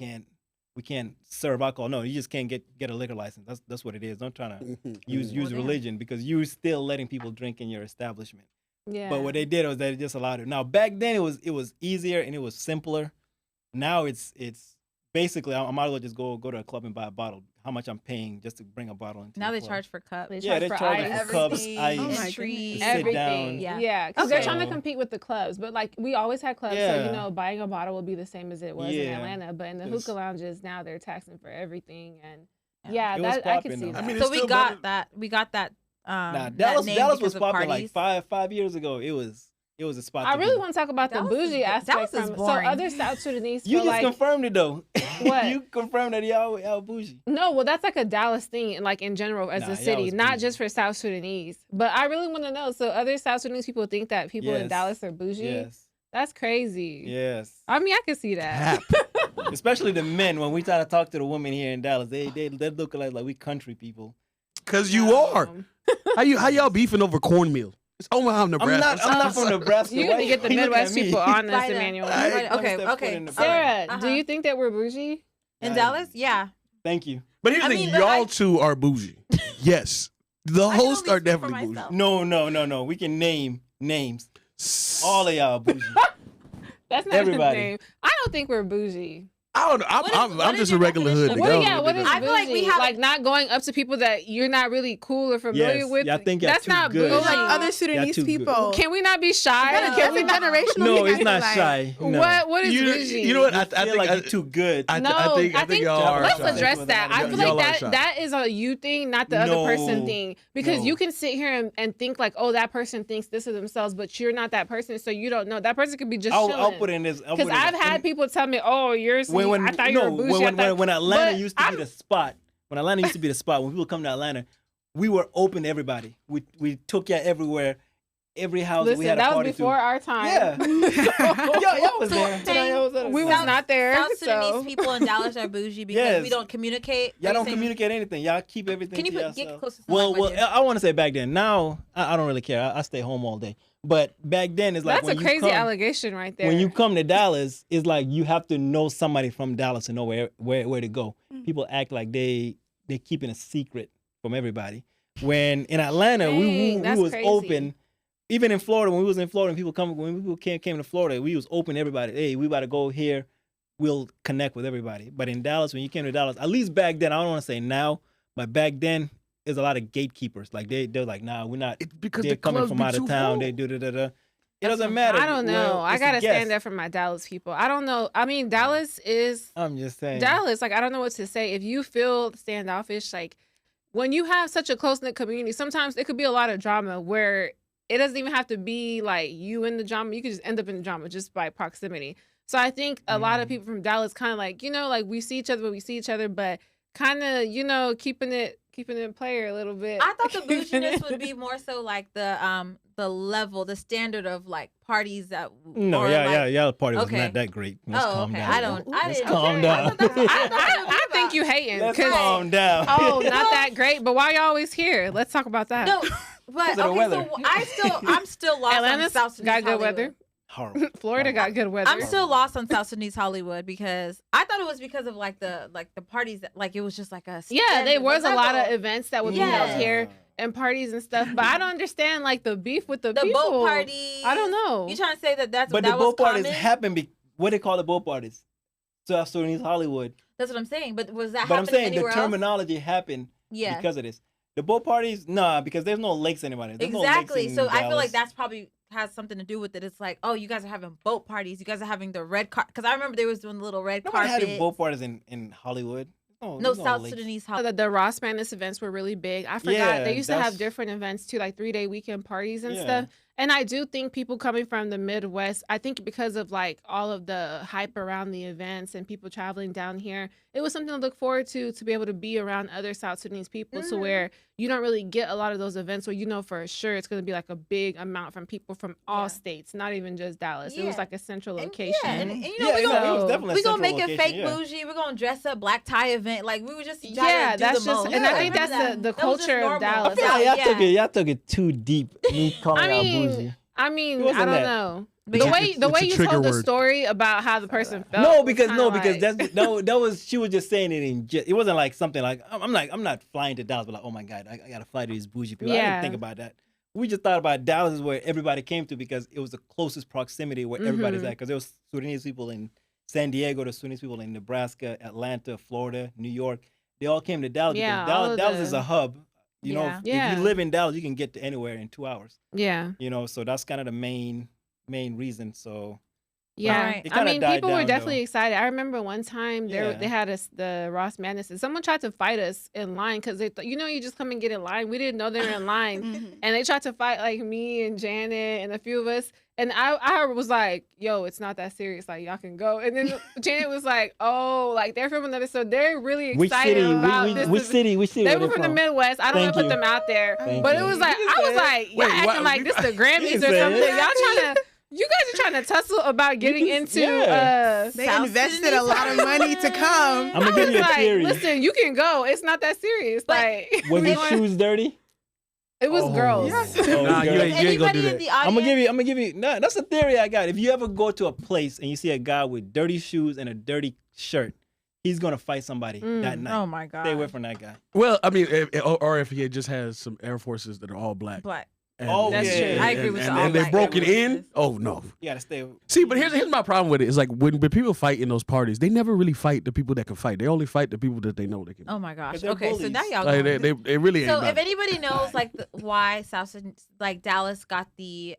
can't serve alcohol." No, you just can't get a liquor license. That's what it is. Don't try to use Well, damn. religion because you're still letting people drink in your establishment. Yeah. But what they did was they just allowed it. Now back then it was easier and it was simpler. Now it's basically I might as well just go to a club and buy a bottle. How much I'm paying just to bring a bottle into Now the they club. charge for cups. Yeah, they charge ice. for cups, Everything, ice, Oh my entries, goodness. sit Everything. down. Yeah. Because they're Okay. trying to compete with the clubs. But like we always had clubs. So, Yeah. you know, buying a bottle would be the same as it was in Yeah. Atlanta. But in the Yes. hookah lounges, now they're taxing for everything. And Yeah. yeah, It was that I could popping, see though. that. I mean, So it's we still got better- that. We got that. Nah, that Dallas name was because of popping like parties. 5 years ago. It was a spot. I to really be. want to talk about the Dallas is bougie bo- aspect. Dallas is From, so boring. other South Sudanese You feel just like confirmed it though. What? You confirmed that y'all bougie. no, well that's like a Dallas thing, like in general as Nah, a y'all city, was not bougie. just for South Sudanese. But I really want to know. So other South Sudanese people think that people in Yes. Dallas are bougie. Yes. That's crazy. Yes. I mean, I can see that. Especially the men when we try to talk to the women here in Dallas, they look like we country people. Cause you are. How y'all beefing over cornmeal? It's Omaha, Nebraska. I'm not from Nebraska. You Why need to get the you looking Midwest at me? people on this, Right, Emmanuel. right. Let me Okay, step okay. foot in the Sarah, Uh-huh. do you think that we're bougie? In Nah, Dallas, yeah. Thank you. But here's the I thing, mean, but y'all I- two are bougie. Yes. The I can hosts only are speak for definitely bougie. myself. No. We can name names. All of y'all bougie. That's not Everybody. his name. I don't think we're bougie. I don't know. What is- I'm what just is a your regular hood definition nigga. of What, yeah, what is I feel like we bougie? have- like not going up to people that you're not really cool or familiar Yes, with. yeah, I think y'all that's too not good. bougie. Like other Sudanese too good. people. Can we not be shy? That's Can we a not? generational No, thing, I it's feel not like. shy. No. What is You bougie? know what? I I feel think like you're too good. No, I think y'all are. Let's shy. address that. I feel Y'all like are that shy. that is a you thing, not the No. other person thing. Because No. you can sit here and think like, oh, that person thinks this of themselves, but you're not that person, so you don't know. That person could be just I'll chilling. put in this. Because I've had people tell me, "Oh, you're so I thought you were bougie." When Atlanta But used to be the spot, when people come to Atlanta, we were open to everybody. We took you everywhere, every house Listen, we had a that was party before to. our time. Yeah. y'all was So, there. dang, Y'all was there. We was South- not there. South Sudanese So. people in Dallas are bougie because Yes. we don't communicate. Y'all Are you don't saying- communicate anything. Y'all keep everything Can you to get yourself. closer to the Well, mic, my dear? I want to say back then. Now I don't really care. I stay home all day. But back then, it's like That's a when you crazy come, allegation right there. when you come to Dallas, it's like you have to know somebody from Dallas to know where to go. People act like they keeping a secret from everybody. When in Atlanta, we Dang, that's was crazy. open. Even in Florida, when we was in Florida, when people came to Florida, we was open to everybody. Hey, we about to go here. We'll connect with everybody. But in Dallas, when you came to Dallas, at least back then, I don't want to say now, but back then, there's a lot of gatekeepers. Like they're like, nah, we're not. Because They're the coming clubs from be out too of town. full. They do da. It doesn't matter. I don't know. Well, I it's a gotta guess. stand up for my Dallas people. I don't know. I mean, Dallas is I'm just saying. Dallas. Like, I don't know what to say. If you feel standoffish, like when you have such a close knit community, sometimes it could be a lot of drama where it doesn't even have to be like you in the drama. You could just end up in the drama just by proximity. So I think a lot of people from Dallas kind of like, like we see each other when we see each other, but kind of, keeping it player a little bit. I thought the bouginess would be more so like the level, the standard of like parties that. No, or, like, y'all party was Okay. not that great. Let's Oh, calm okay. down. I don't. I Let's didn't. calm okay. down. I thought that's what I think you hating. Let's 'Cause- calm down. Oh, not that great. But why y'all always here? Let's talk about that. No, but of the okay. weather. So I'm still lost Atlanta's on South Sudanese got good Hollywood. weather. Horrible. Florida got good weather. I'm still lost on South Sudanese Hollywood because I thought it was because of like the parties that like it was just like a Yeah, there standard was a lot of level. events that would be Yeah. held here and parties and stuff. But I don't understand like the beef with the the people. boat parties. I don't know. You trying to say that But that the was boat parties common? happen. What they call the boat parties? South Sudanese Hollywood. That's what I'm saying. But was that But I'm happening saying the anywhere else? terminology happened Yeah. because of this. The boat parties, nah, because there's no lakes anywhere. There's Exactly. No lakes So in I feel like Dallas. that's probably has something to do with it. It's like, oh, you guys are having boat parties. You guys are having the red carpet. Because I remember they was doing the little red Nobody carpet. had boat parties in Hollywood. No, there's South lakes. Sudanese So Hollywood. the Ross Spanish events were really big. I forgot Yeah, they used to have that's- different events too, like 3-day weekend parties and Yeah. stuff. And I do think people coming from the Midwest, I think because of like all of the hype around the events and people traveling down here, it was something to look forward to be able to be around other South Sudanese people to where you don't really get a lot of those events where you know for sure it's going to be like a big amount from people from all states, not even just Dallas. It was like a central location. And you know, it was definitely we gonna make central it fake location, bougie. We're gonna dress up black tie event. Like we were just trying to do that's the just, most. and I think that's the culture of Dallas. I feel like y'all took it too deep. Me calling out bougie. I mean, It wasn't I don't that. know. It's The way a you trigger told the word. story about how the person felt. No, was because kinda like, that was she was just saying it in it wasn't like something like I'm not flying to Dallas, but like, oh my God, I gotta fly to these bougie people. I didn't think about that. We just thought about Dallas is where everybody came to because it was the closest proximity where everybody's at. Because there was Sudanese people in San Diego, there's Sudanese people in Nebraska, Atlanta, Florida, New York. They all came to Dallas because Dallas is a hub. You know, if you live in Dallas, you can get to anywhere in 2 hours. Yeah. You know, so that's kind of the main reason. So yeah, it I kinda mean, died people were down, definitely though. excited. I remember one time they had us the Ross Madness. Someone tried to fight us in line because they thought, you know, you just come and get in line. We didn't know they were in line, and they tried to fight like me and Janet and a few of us. And I was like, yo, it's not that serious. Like, y'all can go. And then Janet was like, oh, like, they're from another. So they're really excited about this. Which city? They were from the Midwest. I don't want to put them out there. But it was like, I was like, y'all acting like this the Grammys or something. Y'all you guys are trying to tussle about getting into They South invested Sudanese. a lot of money to come. I'm gonna give you a theory. Listen, you can go. It's not that serious. Like, Was his shoes dirty? it was girls. Nah, you ain't gonna do Anybody in that. the I'm audience? gonna give you. No, that's a theory I got. If you ever go to a place and you see a guy with dirty shoes and a dirty shirt, he's gonna fight somebody that night. Oh my God. Stay away from that guy. Well, I mean, or if he just has some Air Forces that are all black. Black. Oh, That's true. I agree with and, all and they black broke it Air in. Forces. Oh no. You gotta stay. See, but here's my problem with it. It's like when people fight in those parties, they never really fight the people that can fight. They only fight the people that they know they can. Oh my gosh. 'Cause they're Okay, so bullies. now y'all Like going. they really ain't. So about if it. anybody knows like why South Sudan, like Dallas got the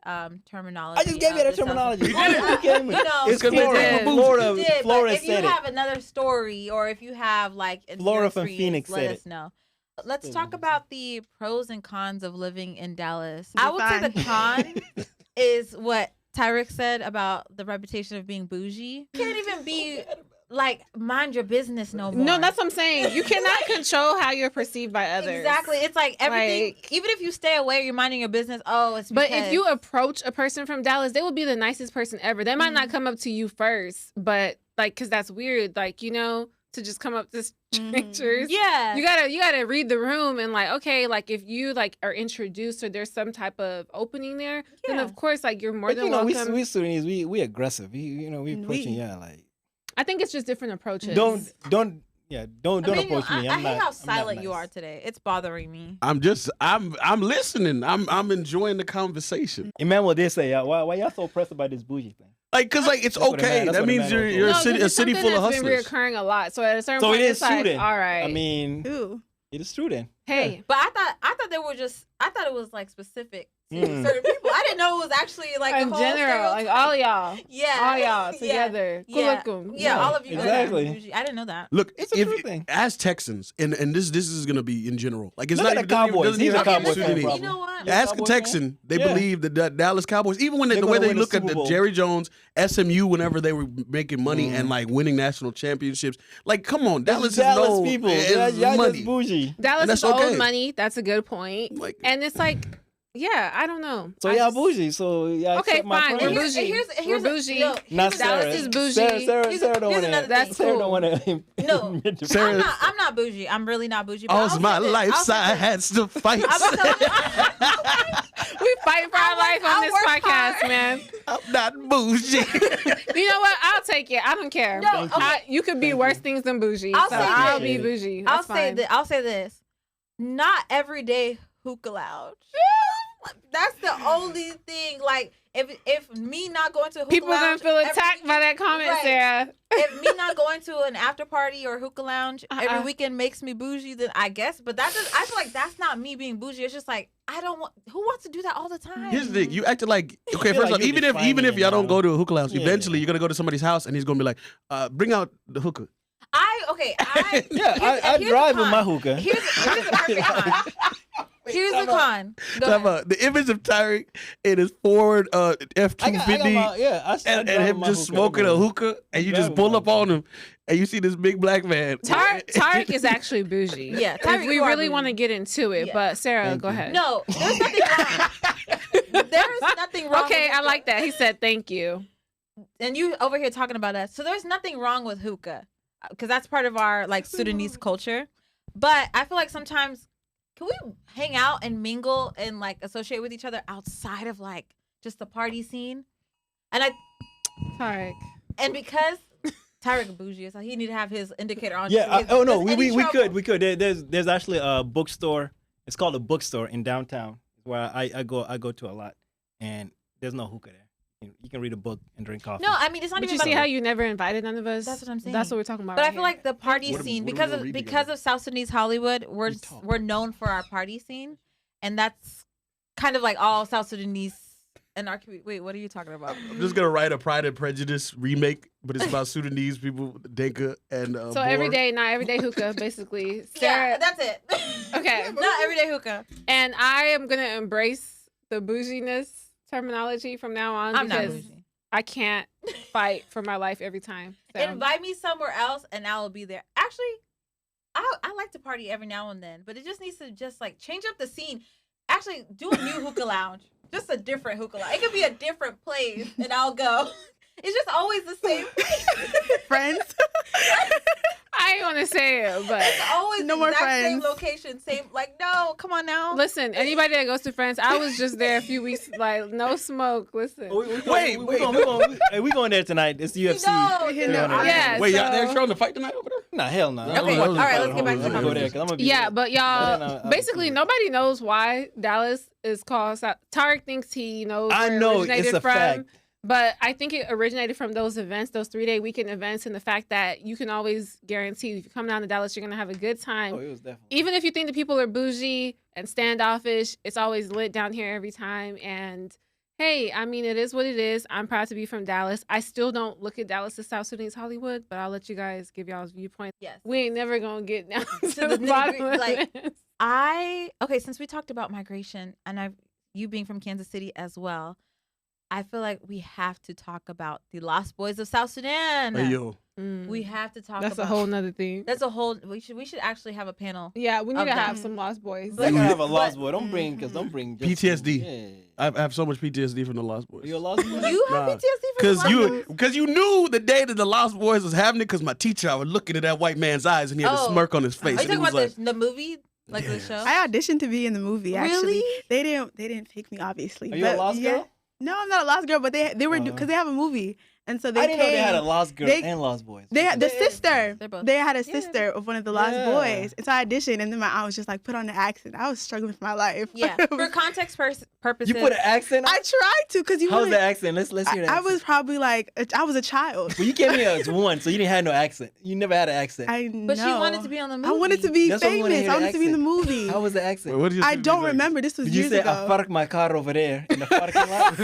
terminology. I just gave you of that the South terminology. Sudan- You gave me. You know, It's 'cause they Florida. take my Florida, You did, Florida but if you said it. have another story or if you have like Florida from experience, Phoenix let said us it. know. Let's Still talk doesn't about the pros and cons of living in Dallas. You're I would say the fine. con is what Tyreek said about the reputation of being bougie. Can't even be like mind your business no more. No, that's what I'm saying. You cannot control how you're perceived by others. Exactly. It's like everything. Like- even if you stay away, you're minding your business. Oh, it's But because, if you approach a person from Dallas, they will be the nicest person ever. They might not come up to you first, but like, cause that's weird. Like, you know, to just come up to strangers. yeah, You gotta read the room and like, okay, like if you like are introduced or there's some type of opening there, then Yeah. of course like you're more But than you know, welcome. we Sudanese, we aggressive. We approaching like I think it's just different approaches. don't I approach me. I I'm hate not, how I'm silent not you nice. are today. It's bothering me. I'm listening. I'm enjoying the conversation. Emmanuel did say, why y'all so pressed about this bougie thing? Like, cause like it's That's what okay. that's That what means Emmanuel you're a told city, because a it's city something full of that's been hustlers. reoccurring a lot. So at a certain So point, it is it's true like, then. all right. I mean, Ooh. it is true then. hey, But I thought they were just. I thought it was like specific to Mm. certain people. I didn't know it was actually like a in whole general, like stereotype. all y'all, Yeah, all y'all Yeah. together. Yeah, Kulakum. yeah, all of you. guys are Exactly. bougie. I didn't know that. Look, It's a if, true thing. as Texans, and this is gonna be in general. Like it's Look not at even the Cowboys. doesn't He's even a have to be Cowboys fan, Sudanese. probably. You know what? Yeah. Ask a Cowboys fan? Texan, they Yeah. believe the Dallas Cowboys. Even when They're the way gonna they win the look at Super the Bowl. Jerry Jones, SMU, whenever they were making money and like winning national championships. Like, come on, Dallas That's is no people. is Y'all money. just bougie. Dallas that's is old okay. money. That's a good point. Like, And it's like, yeah, I don't know. So I y'all just- bougie. So y'all Okay, accept my fine. We're praise. bougie. We're bougie. Not Dallas Sarah. is bougie. Sarah Here's don't want another to. That's Sarah cool. don't want to. No. Sarah, I'm not bougie. I'm really not bougie. But all's I'll my say this. life, I'll say I this. had to fight. I'm telling you, We fight for our life on I this work podcast, hard. man. I'm not bougie. You know what? I'll take it. I don't care. No, Thank you. You could be worse things than bougie. I'll so say I'll this. be bougie. I'll That's say fine. that. I'll say this. Not every day hookah lounge. That's the only thing. Like if me not going to hookah People gonna lounge feel every attacked by that comment, Right. Sarah. if me not going to an after party or hookah lounge every weekend makes me bougie, then I guess. But that does. I feel like that's not me being bougie. It's just like I don't want. Who wants to do that all the time? Here's the thing: you acted like okay. feel First like off, you're even if defining y'all it don't now. go to a hookah lounge, Yeah. eventually you're gonna go to somebody's house and he's gonna be like, "Bring out the hookah." I Yeah, I here's drive the with my con. hookah. Here's the perfect con. Here's the con. Go Talk ahead. about the image of Tyreek in his forward F-250 and him just smoking a hookah, and you just pull up on him, and you see this big black man. Tarek is actually bougie. Yeah, if Tarek, we you are really bougie. want to get into it, Yeah. but Sarah, Thank go you. ahead. No, there's nothing wrong. There is nothing wrong. Okay, with I hookah. like that. He said thank you. And you over here talking about us. So there's nothing wrong with hookah, because that's part of our like Sudanese culture. But I feel like sometimes, can we hang out and mingle and like associate with each other outside of like just the party scene? And because Tyreek bougie, so he need to have his indicator on. Yeah. just in case there's any We trouble. could. There's actually a bookstore. It's called a bookstore in downtown where I go to a lot, and there's no hookah there. You can read a book and drink coffee. No, I mean it's not But even you about see how you never invited none of us? That's what I'm saying. That's what we're talking about. But right I feel here. like the party What are we scene, gonna read because together? of South Sudanese Hollywood, We talk. we're known for our party scene, and that's kind of like all South Sudanese and our community. Wait, what are you talking about? I'm just gonna write a Pride and Prejudice remake, but it's about Sudanese people, Denka and so Boer. not everyday hookah, basically. Yeah, Sarah, that's it. Okay. Not everyday hookah. and I am gonna embrace the bouginess terminology from now on I'm not because bougie. I can't fight for my life every time. So. Invite me somewhere else, and I will be there. Actually, I like to party every now and then, but it just needs to just like change up the scene. Actually, do a new hookah lounge. Just a different hookah lounge. It could be a different place, and I'll go. It's just always the same place. Friends. I ain't want to say it, but It's always No the more exact same friends. location. Same, like, no, come on now. listen, anybody that goes to Friends, I was just there a few weeks, like no smoke. Listen, We going there tonight. It's UFC. No, Yeah, no, no, yeah. Wait, so, y'all they're showing the fight tonight over there? Nah, hell no. Okay, all right, let's get back to I'm gonna go there Congress. 'cause I'm gonna be Yeah, there. but y'all, basically nobody knows why Dallas is called South. Tarek thinks he knows I where it know, originated it's a from. fact. But I think it originated from those events, those 3-day weekend events, and the fact that you can always guarantee if you come down to Dallas, you're gonna have a good time. Oh, it was definitely. Even if you think the people are bougie and standoffish, it's always lit down here every time. And hey, I mean, it is what it is. I'm proud to be from Dallas. I still don't look at Dallas as South Sudanese Hollywood, but I'll let you guys give y'all's viewpoint. Yes. We ain't never gonna get down to the the bottom nitty-gritty, of like- this. Okay, since we talked about migration, and you being from Kansas City as well, I feel like we have to talk about the Lost Boys of South Sudan. Hey, yo. We have to talk That's about a whole nother thing. That's a whole. We should actually have a panel. Yeah, we need of to that. have some Lost Boys. But- I gotta have a lost but- boy. Don't bring just PTSD. Yeah. I have so much PTSD from the Lost Boys. You a lost boy? You have Nah, PTSD from the Lost Boys? Because you knew the day that the Lost Boys was happening, because my teacher, I was looking at that white man's eyes and he had a Oh. smirk on his face. Are you and he talking was about like, the movie, like the show? I auditioned to be in the movie. Actually, Really? they didn't pick me, obviously. Are you a but lost yeah. girl? No, I'm not a lost girl, but they were Oh. because they have a movie, and so they I didn't know they had a came- lost girl they- and lost boys. They had the They- sister. they're both- They had a Yeah. sister of one of the Lost Yeah. Boys, and so I auditioned, and then my aunt was just like, "Put on the accent." I was struggling for my life. Yeah. For context purposes. You put an accent on? I tried to because you. How's wouldn't- the accent? Let's hear that. I was probably like I was a child. Well, you came here as one, so you didn't have no accent. You never had an accent. I But she know. wanted to be on the movie. I wanted to be That's why we wanna famous. hear I the wanted to be in the accent. movie. How was the accent? What did you I say? don't remember. This was Did you years say ago. I parked my car over there in the parking lot?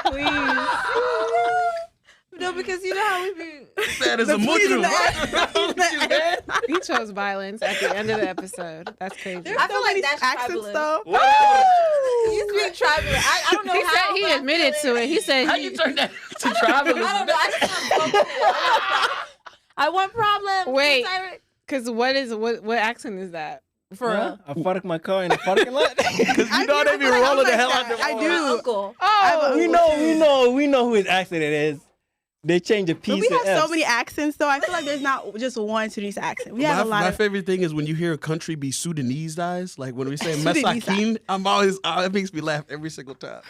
Please. No, because you know how we be. That is a The please in mushroom. the He chose violence at the end of the episode. That's crazy. I feel like that's accents tribalism. though. You speak tribal. I don't know He how. said he but I admitted feel to it. He said How he, you turn that to I tribalism? don't know. I just want to I want problems. Wait. Tyreek. because what accent is that? For Huh? I parked my car in the parking lot. Because I you know do they be feel like I'm rolling the like hell that. out the I my do. uncle. Oh, we know who his accent it is. They change a But piece we of have so F's. many accents, though. I feel like there's not just one Sudanese accent. We have a lot my of. favorite thing is when you hear a country be Sudanese, guys. Like when we say Sudanese. Masakin, I'm always, it makes me laugh every single time.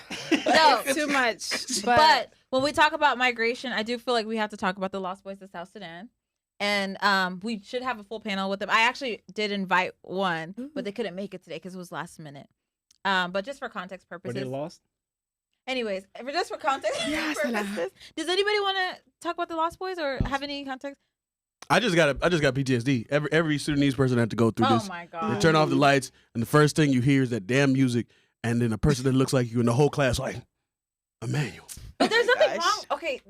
No, too much. but when we talk about migration, I do feel like we have to talk about the Lost Boys of South Sudan. And we should have a full panel with them. I actually did invite one, but they couldn't make it today because it was last minute. But just for context Were purposes. they lost? Anyways, just for context Yes, purposes. Does anybody want to talk about the Lost Boys or have any context? I just got PTSD. Every Sudanese person had to go through Oh this. my They god. turn off the lights, and the first thing you hear is that damn music, and then a person that looks like you in the whole class like, Emmanuel. But there's nothing Gosh. wrong. Okay.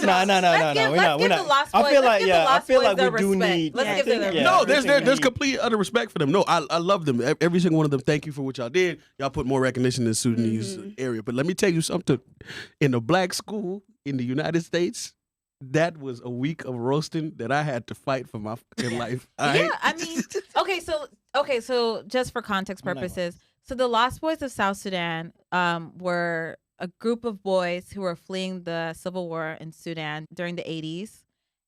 No. We're not. The Lost I Boys, feel let's like give the Lost I feel Boys like their we do respect. need. Let's I give think, them yeah, their No, I think there's we need- complete utter respect for them. No, I love them. Every single one of them. Thank you for what y'all did. Y'all put more recognition in the Sudanese area. But let me tell you something. In a black school in the United States, that was a week of roasting that I had to fight for my fucking life. Yeah, I mean, so just for context I'm not purposes, so the Lost Boys of South Sudan were a group of boys who were fleeing the civil war in Sudan during the 80s.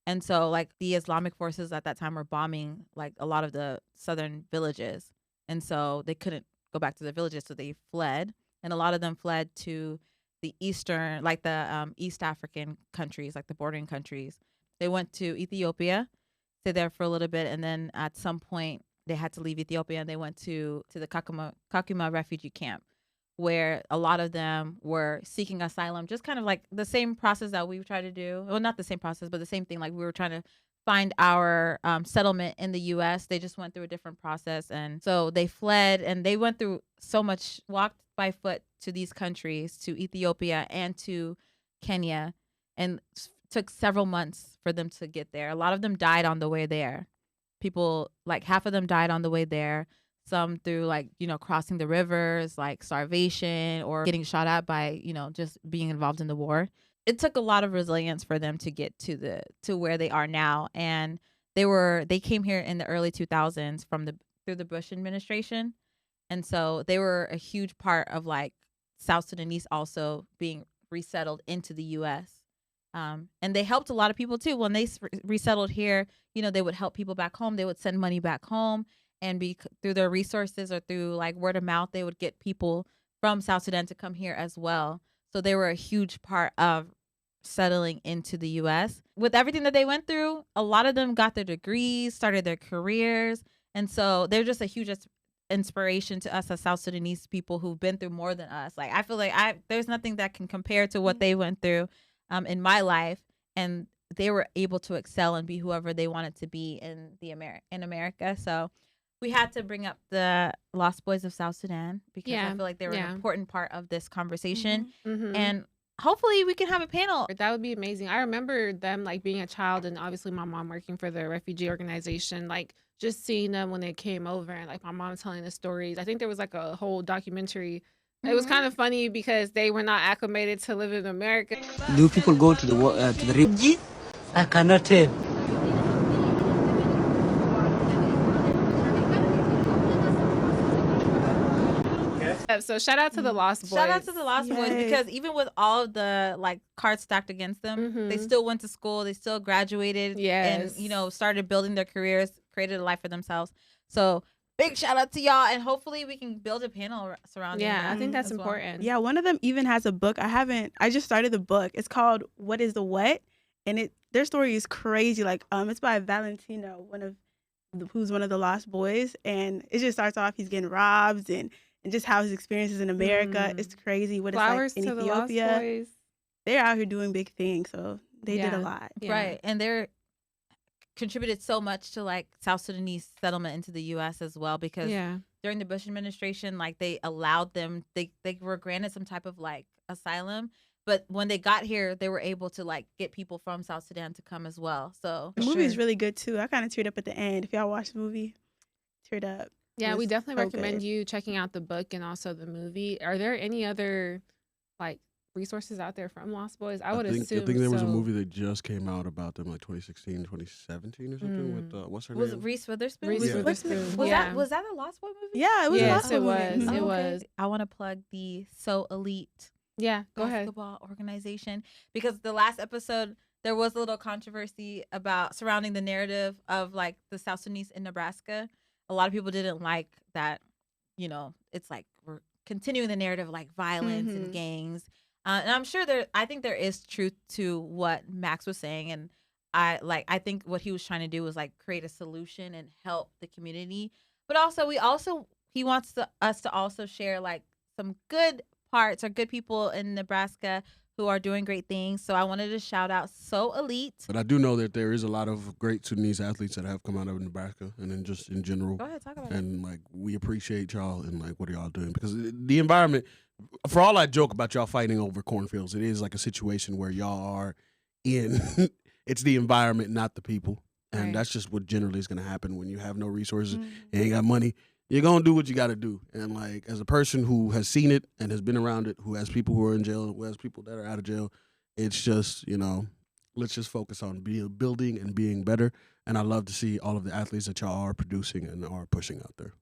And so like the Islamic forces at that time were bombing like a lot of the southern villages. And so they couldn't go back to the villages, so they fled. And a lot of them fled to the eastern, like the East African countries, like the bordering countries. They went to Ethiopia, stayed there for a little bit, and then at some point they had to leave Ethiopia and they went to the Kakuma refugee camp, where a lot of them were seeking asylum, just kind of like the same process that we tried to do. Well, not the same process, but the same thing. Like we were trying to find our settlement in the U.S. They just went through a different process. And so they fled and they went through so much, walked by foot to these countries, to Ethiopia and to Kenya, and took several months for them to get there. A lot of them died on the way there. People, like half of them died on the way there. Some through like, crossing the rivers, like starvation or getting shot at by, just being involved in the war. It took a lot of resilience for them to get to where they are now. And they came here in the early 2000s through the Bush administration. And so they were a huge part of like South Sudanese also being resettled into the U.S. And they helped a lot of people too. When they resettled here, they would help people back home. They would send money back home. And through their resources or through like word of mouth, they would get people from South Sudan to come here as well. So they were a huge part of settling into the U.S. With everything that they went through, a lot of them got their degrees, started their careers. And so they're just a huge inspiration to us as South Sudanese people who've been through more than us. Like I feel like there's nothing that can compare to what they went through in my life. And they were able to excel and be whoever they wanted to be in America. So we had to bring up the Lost Boys of South Sudan because I feel like they were an important part of this conversation. And hopefully we can have a panel. That would be amazing. I remember them like being a child and obviously my mom working for the refugee organization, like just seeing them when they came over and like my mom telling the stories. I think there was like a whole documentary. It was kind of funny because they were not acclimated to live in America. Do people go to the refugee? I cannot tell. So shout out to the Lost Boys. Shout out to the Lost Boys Yay. because even with all of the like cards stacked against them, they still went to school. They still graduated and started building their careers, created a life for themselves. So big shout out to y'all, and hopefully we can build a panel surrounding that. I think that's as well. important. Yeah, one of them even has a book. I just started the book. It's called What is the What? And their story is crazy. Like it's by Valentino, who's one of the Lost Boys, and it just starts off he's getting robbed and just how his experiences in America. It's crazy what Flowers it's like to in the Lost Ethiopia. Boys. They're out here doing big things, so they did a lot. Yeah. Right. And they're contributed so much to like South Sudanese settlement into the U.S. as well because during the Bush administration, like they allowed them, they were granted some type of like asylum. But when they got here, they were able to like get people from South Sudan to come as well. So The movie's really good too. I kind of teared up at the end. If y'all watch the movie, teared up. Yeah, we definitely so recommend good. you checking out the book and also the movie. Are there any other like resources out there from Lost Boys? I would assume. I think there was a so. movie that just came out about them, like 2016, 2017 or something. With what's her was name? Reese Witherspoon? Reese Yeah. Witherspoon. Was that a Lost Boy movie? Yeah, it was. a Yes, Lost it Boy was. movie. It was. I want to plug the So Elite Yeah, go ahead. basketball organization because the last episode there was a little controversy surrounding the narrative of like the South Sudanese in Nebraska. A lot of people didn't like that, it's like we're continuing the narrative of like violence and gangs. And I'm sure I think there is truth to what Max was saying. And I think what he was trying to do was like create a solution and help the community. But also he wants us to also share like some good parts or good people in Nebraska who are doing great things. So I wanted to shout out So Elite. But I do know that there is a lot of great Sudanese athletes that have come out of Nebraska and then just in general. Go ahead, talk about it. And like we appreciate y'all and like what are y'all doing because the environment for all I joke about y'all fighting over cornfields, it is like a situation where y'all are in. It's the environment, not the people, and that's just what generally is going to happen when you have no resources, you ain't got money. You're gonna do what you got to do, and like as a person who has seen it and has been around it, who has people who are in jail, who has people that are out of jail, it's just let's just focus on building and being better. And I love to see all of the athletes that y'all are producing and are pushing out there.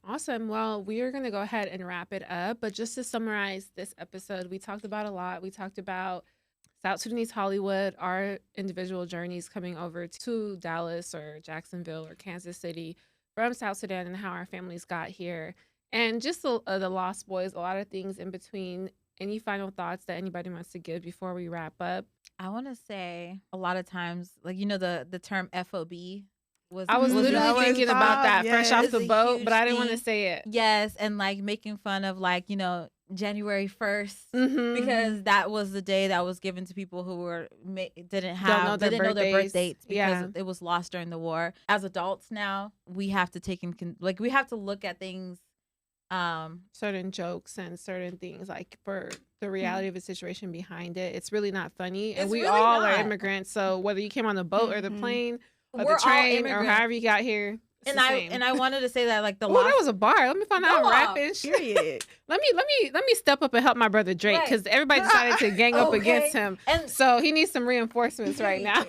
Awesome. Well, we are going to go ahead and wrap it up. But just to summarize this episode, we talked about a lot. We talked about South Sudanese Hollywood, our individual journeys coming over to Dallas or Jacksonville or Kansas City from South Sudan and how our families got here. And just the Lost Boys, a lot of things in between. Any final thoughts that anybody wants to give before we wrap up? I want to say a lot of times, like, the term FOB was. I was literally thinking about that fresh off the boat, but I didn't want to say it. Yes, and like making fun of January 1st because that was the day that was given to people who didn't know their birth dates because it was lost during the war. As adults now, we have to we have to look at things. Certain jokes and certain things like for the reality of the situation behind it. It's really not funny. And we all are immigrants. So whether you came on the boat or the plane or the train or however you got here. And I wanted to say that like that was a bar. Let me find out rapping. Period. Let me step up and help my brother Drake because everybody decided to gang up against him. And so he needs some reinforcements right now.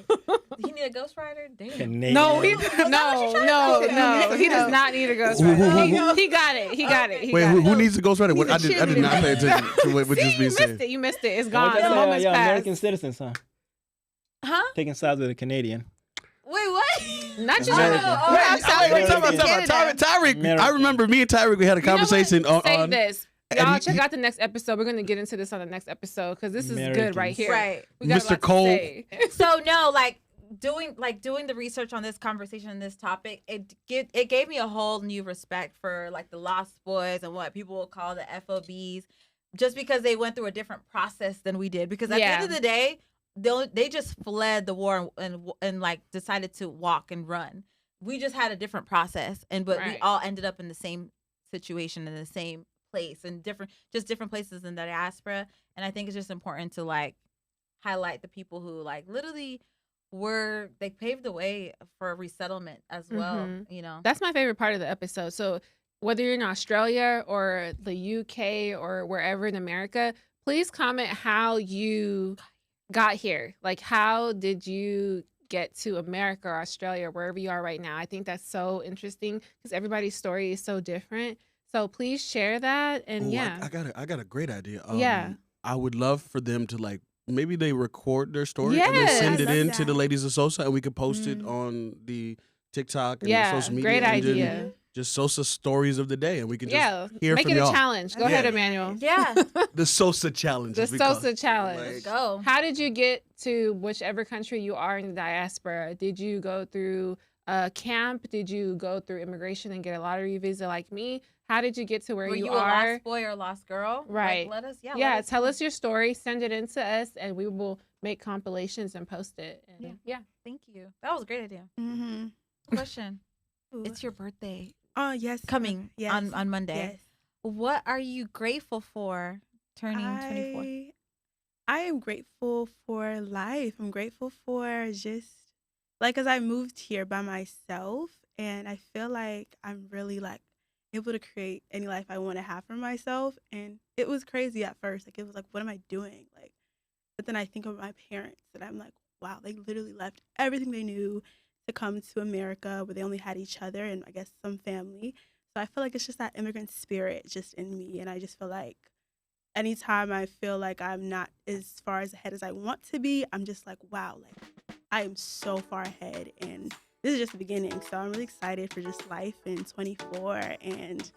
He need a ghostwriter? Damn. No, he does not need a ghostwriter. He got it. Wait, who needs a ghostwriter? I did not pay attention to what just being said. You missed it. It's gone. The moment's passed. American citizens, huh? Huh? Taking sides with a Canadian. Wait, what? Not just Tyreek. I remember me and Tyreek, we had a conversation on this. Y'all check out the next episode. We're going to get into this on the next episode because this is good right here. Right. We got Mr. Cole. So no, doing the research on this conversation and this topic, it gave me a whole new respect for like the Lost Boys and what people will call the FOBs, just because they went through a different process than we did. Because at the end of the day, they just fled the war and like decided to walk and run. We just had a different process, but we all ended up in the same situation in the same place and different places in the diaspora. And I think it's just important to like highlight the people who like literally they paved the way for resettlement as well. That's my favorite part of the episode. So whether you're in Australia or the UK or wherever in America, please comment how you got here. Like, how did you get to America or Australia or wherever you are right now? I think that's so interesting because everybody's story is so different. So please share that. And I got a great idea. I would love for them to like maybe they record their story and then send it in to the ladies of Sosa and we could post it on the TikTok and social media. Great idea. Just Sosa stories of the day, and we can just hear make from it y'all. a challenge. Go ahead, Emmanuel. Yeah. The Sosa challenge. The Sosa challenge. Let's go. How did you get to whichever country you are in the diaspora? Did you go through camp? Did you go through immigration and get a lottery visa like me? How did you get to where you are? a lost boy or lost girl? Right. Like, let us tell us your story. Send it in to us, and we will make compilations and post it. And Thank you. That was a great idea. Mm-hmm. Question. It's your birthday. Oh, yes. Coming on Monday. Yes. What are you grateful for turning 24? I am grateful for life. I'm grateful for just, like, as I moved here by myself, and I feel like I'm really, like, able to create any life I want to have for myself. And it was crazy at first. Like, it was like, what am I doing? Like, but then I think of my parents, and I'm like, wow, they literally left everything they knew to come to America where they only had each other and I guess some family. So I feel like it's just that immigrant spirit just in me. And I just feel like anytime I feel like I'm not as far as ahead as I want to be, I'm just like, wow, like I am so far ahead. And this is just the beginning. So I'm really excited for just life in 24 and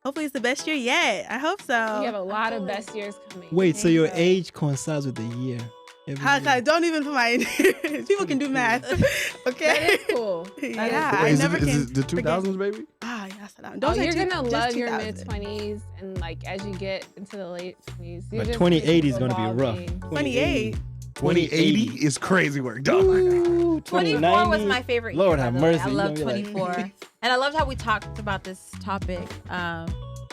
hopefully it's the best year yet. I hope so. You have a lot of best years coming. Wait, so your age coincides with the year? Don't even put my people can do math. Okay, that is cool. I never can. Is it the 2000s, baby? Yes, you're gonna love your mid-20s, and like as you get into the late 20s. But 2080 is gonna be rough. 28. 2080 is crazy work, dog. Ooh, 24 was my favorite year. Lord have mercy. I love 24. And I loved how we talked about this topic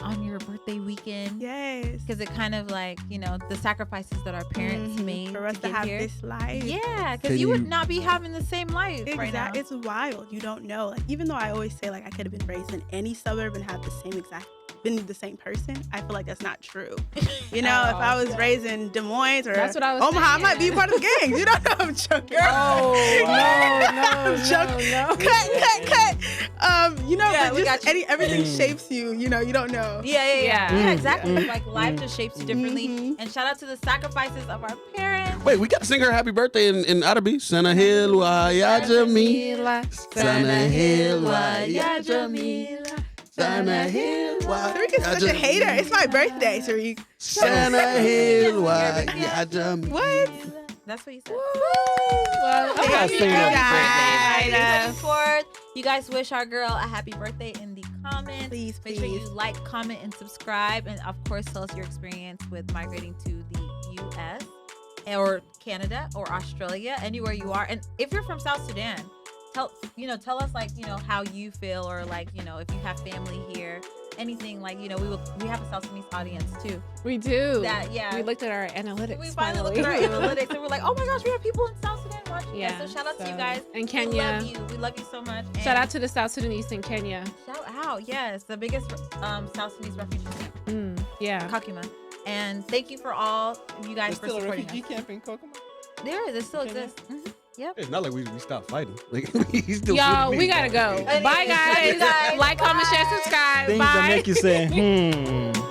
on your birthday weekend. Yes. Because it kind of like, you know, the sacrifices that our parents made for us to get have here. this life. Yeah, because you would not be having the same life right now. It's wild. You don't know. Like, even though I always say like I could have been raised in any suburb and had been the same person, I feel like that's not true. You know, if I was raised in Des Moines or That's what I was Omaha, saying. I might be part of the gang. You don't know. I'm joking. Oh, I'm joking. no. Cut. You know, Yeah, but we just got you. everything shapes you. You know, you don't know. Yeah, exactly. Like life just shapes you differently. And shout out to the sacrifices of our parents. Wait, we got to sing her happy birthday in Arabic. Sana Hilwa ya Jamila. Sana Hilwa ya Jamila. Sana Hilwa. Tariq is such a hater. It's my birthday, Tariq. Sana Hilwa ya Jamila. What? That's what you said. Well, I'm not happy singing happy birthday, Guys. Ida. 24th. You guys wish our girl a happy birthday in the comments. Please, Make sure you please. like, comment, and subscribe. And of course, tell us your experience with migrating to the U.S. or Canada or Australia, anywhere you are. And if you're from South Sudan, tell us like, you know, how you feel, or like, you know, if you have family here, anything like, you know, we have a South Sudanese audience too. We do. Yeah. We looked at our analytics. We finally looked at our analytics and we're like, oh my gosh, we have people in South Sudan watching. Yeah, So shout out to you guys. And Kenya. We love you so much. Shout out to the South Sudanese in Kenya. Shout out, yes, the biggest South Sudanese refugee camp, Yeah. Kakuma. And thank you for all of you guys There's for still a supporting refugee us. camp in Kokomo. There still exists. Yep. It's not like we stopped fighting. Like, he's still Y'all, Sudanese. we gotta go. Anyway, Bye, love you guys. guys. Like, comment, share, Bye. subscribe. Things Bye. that make you say,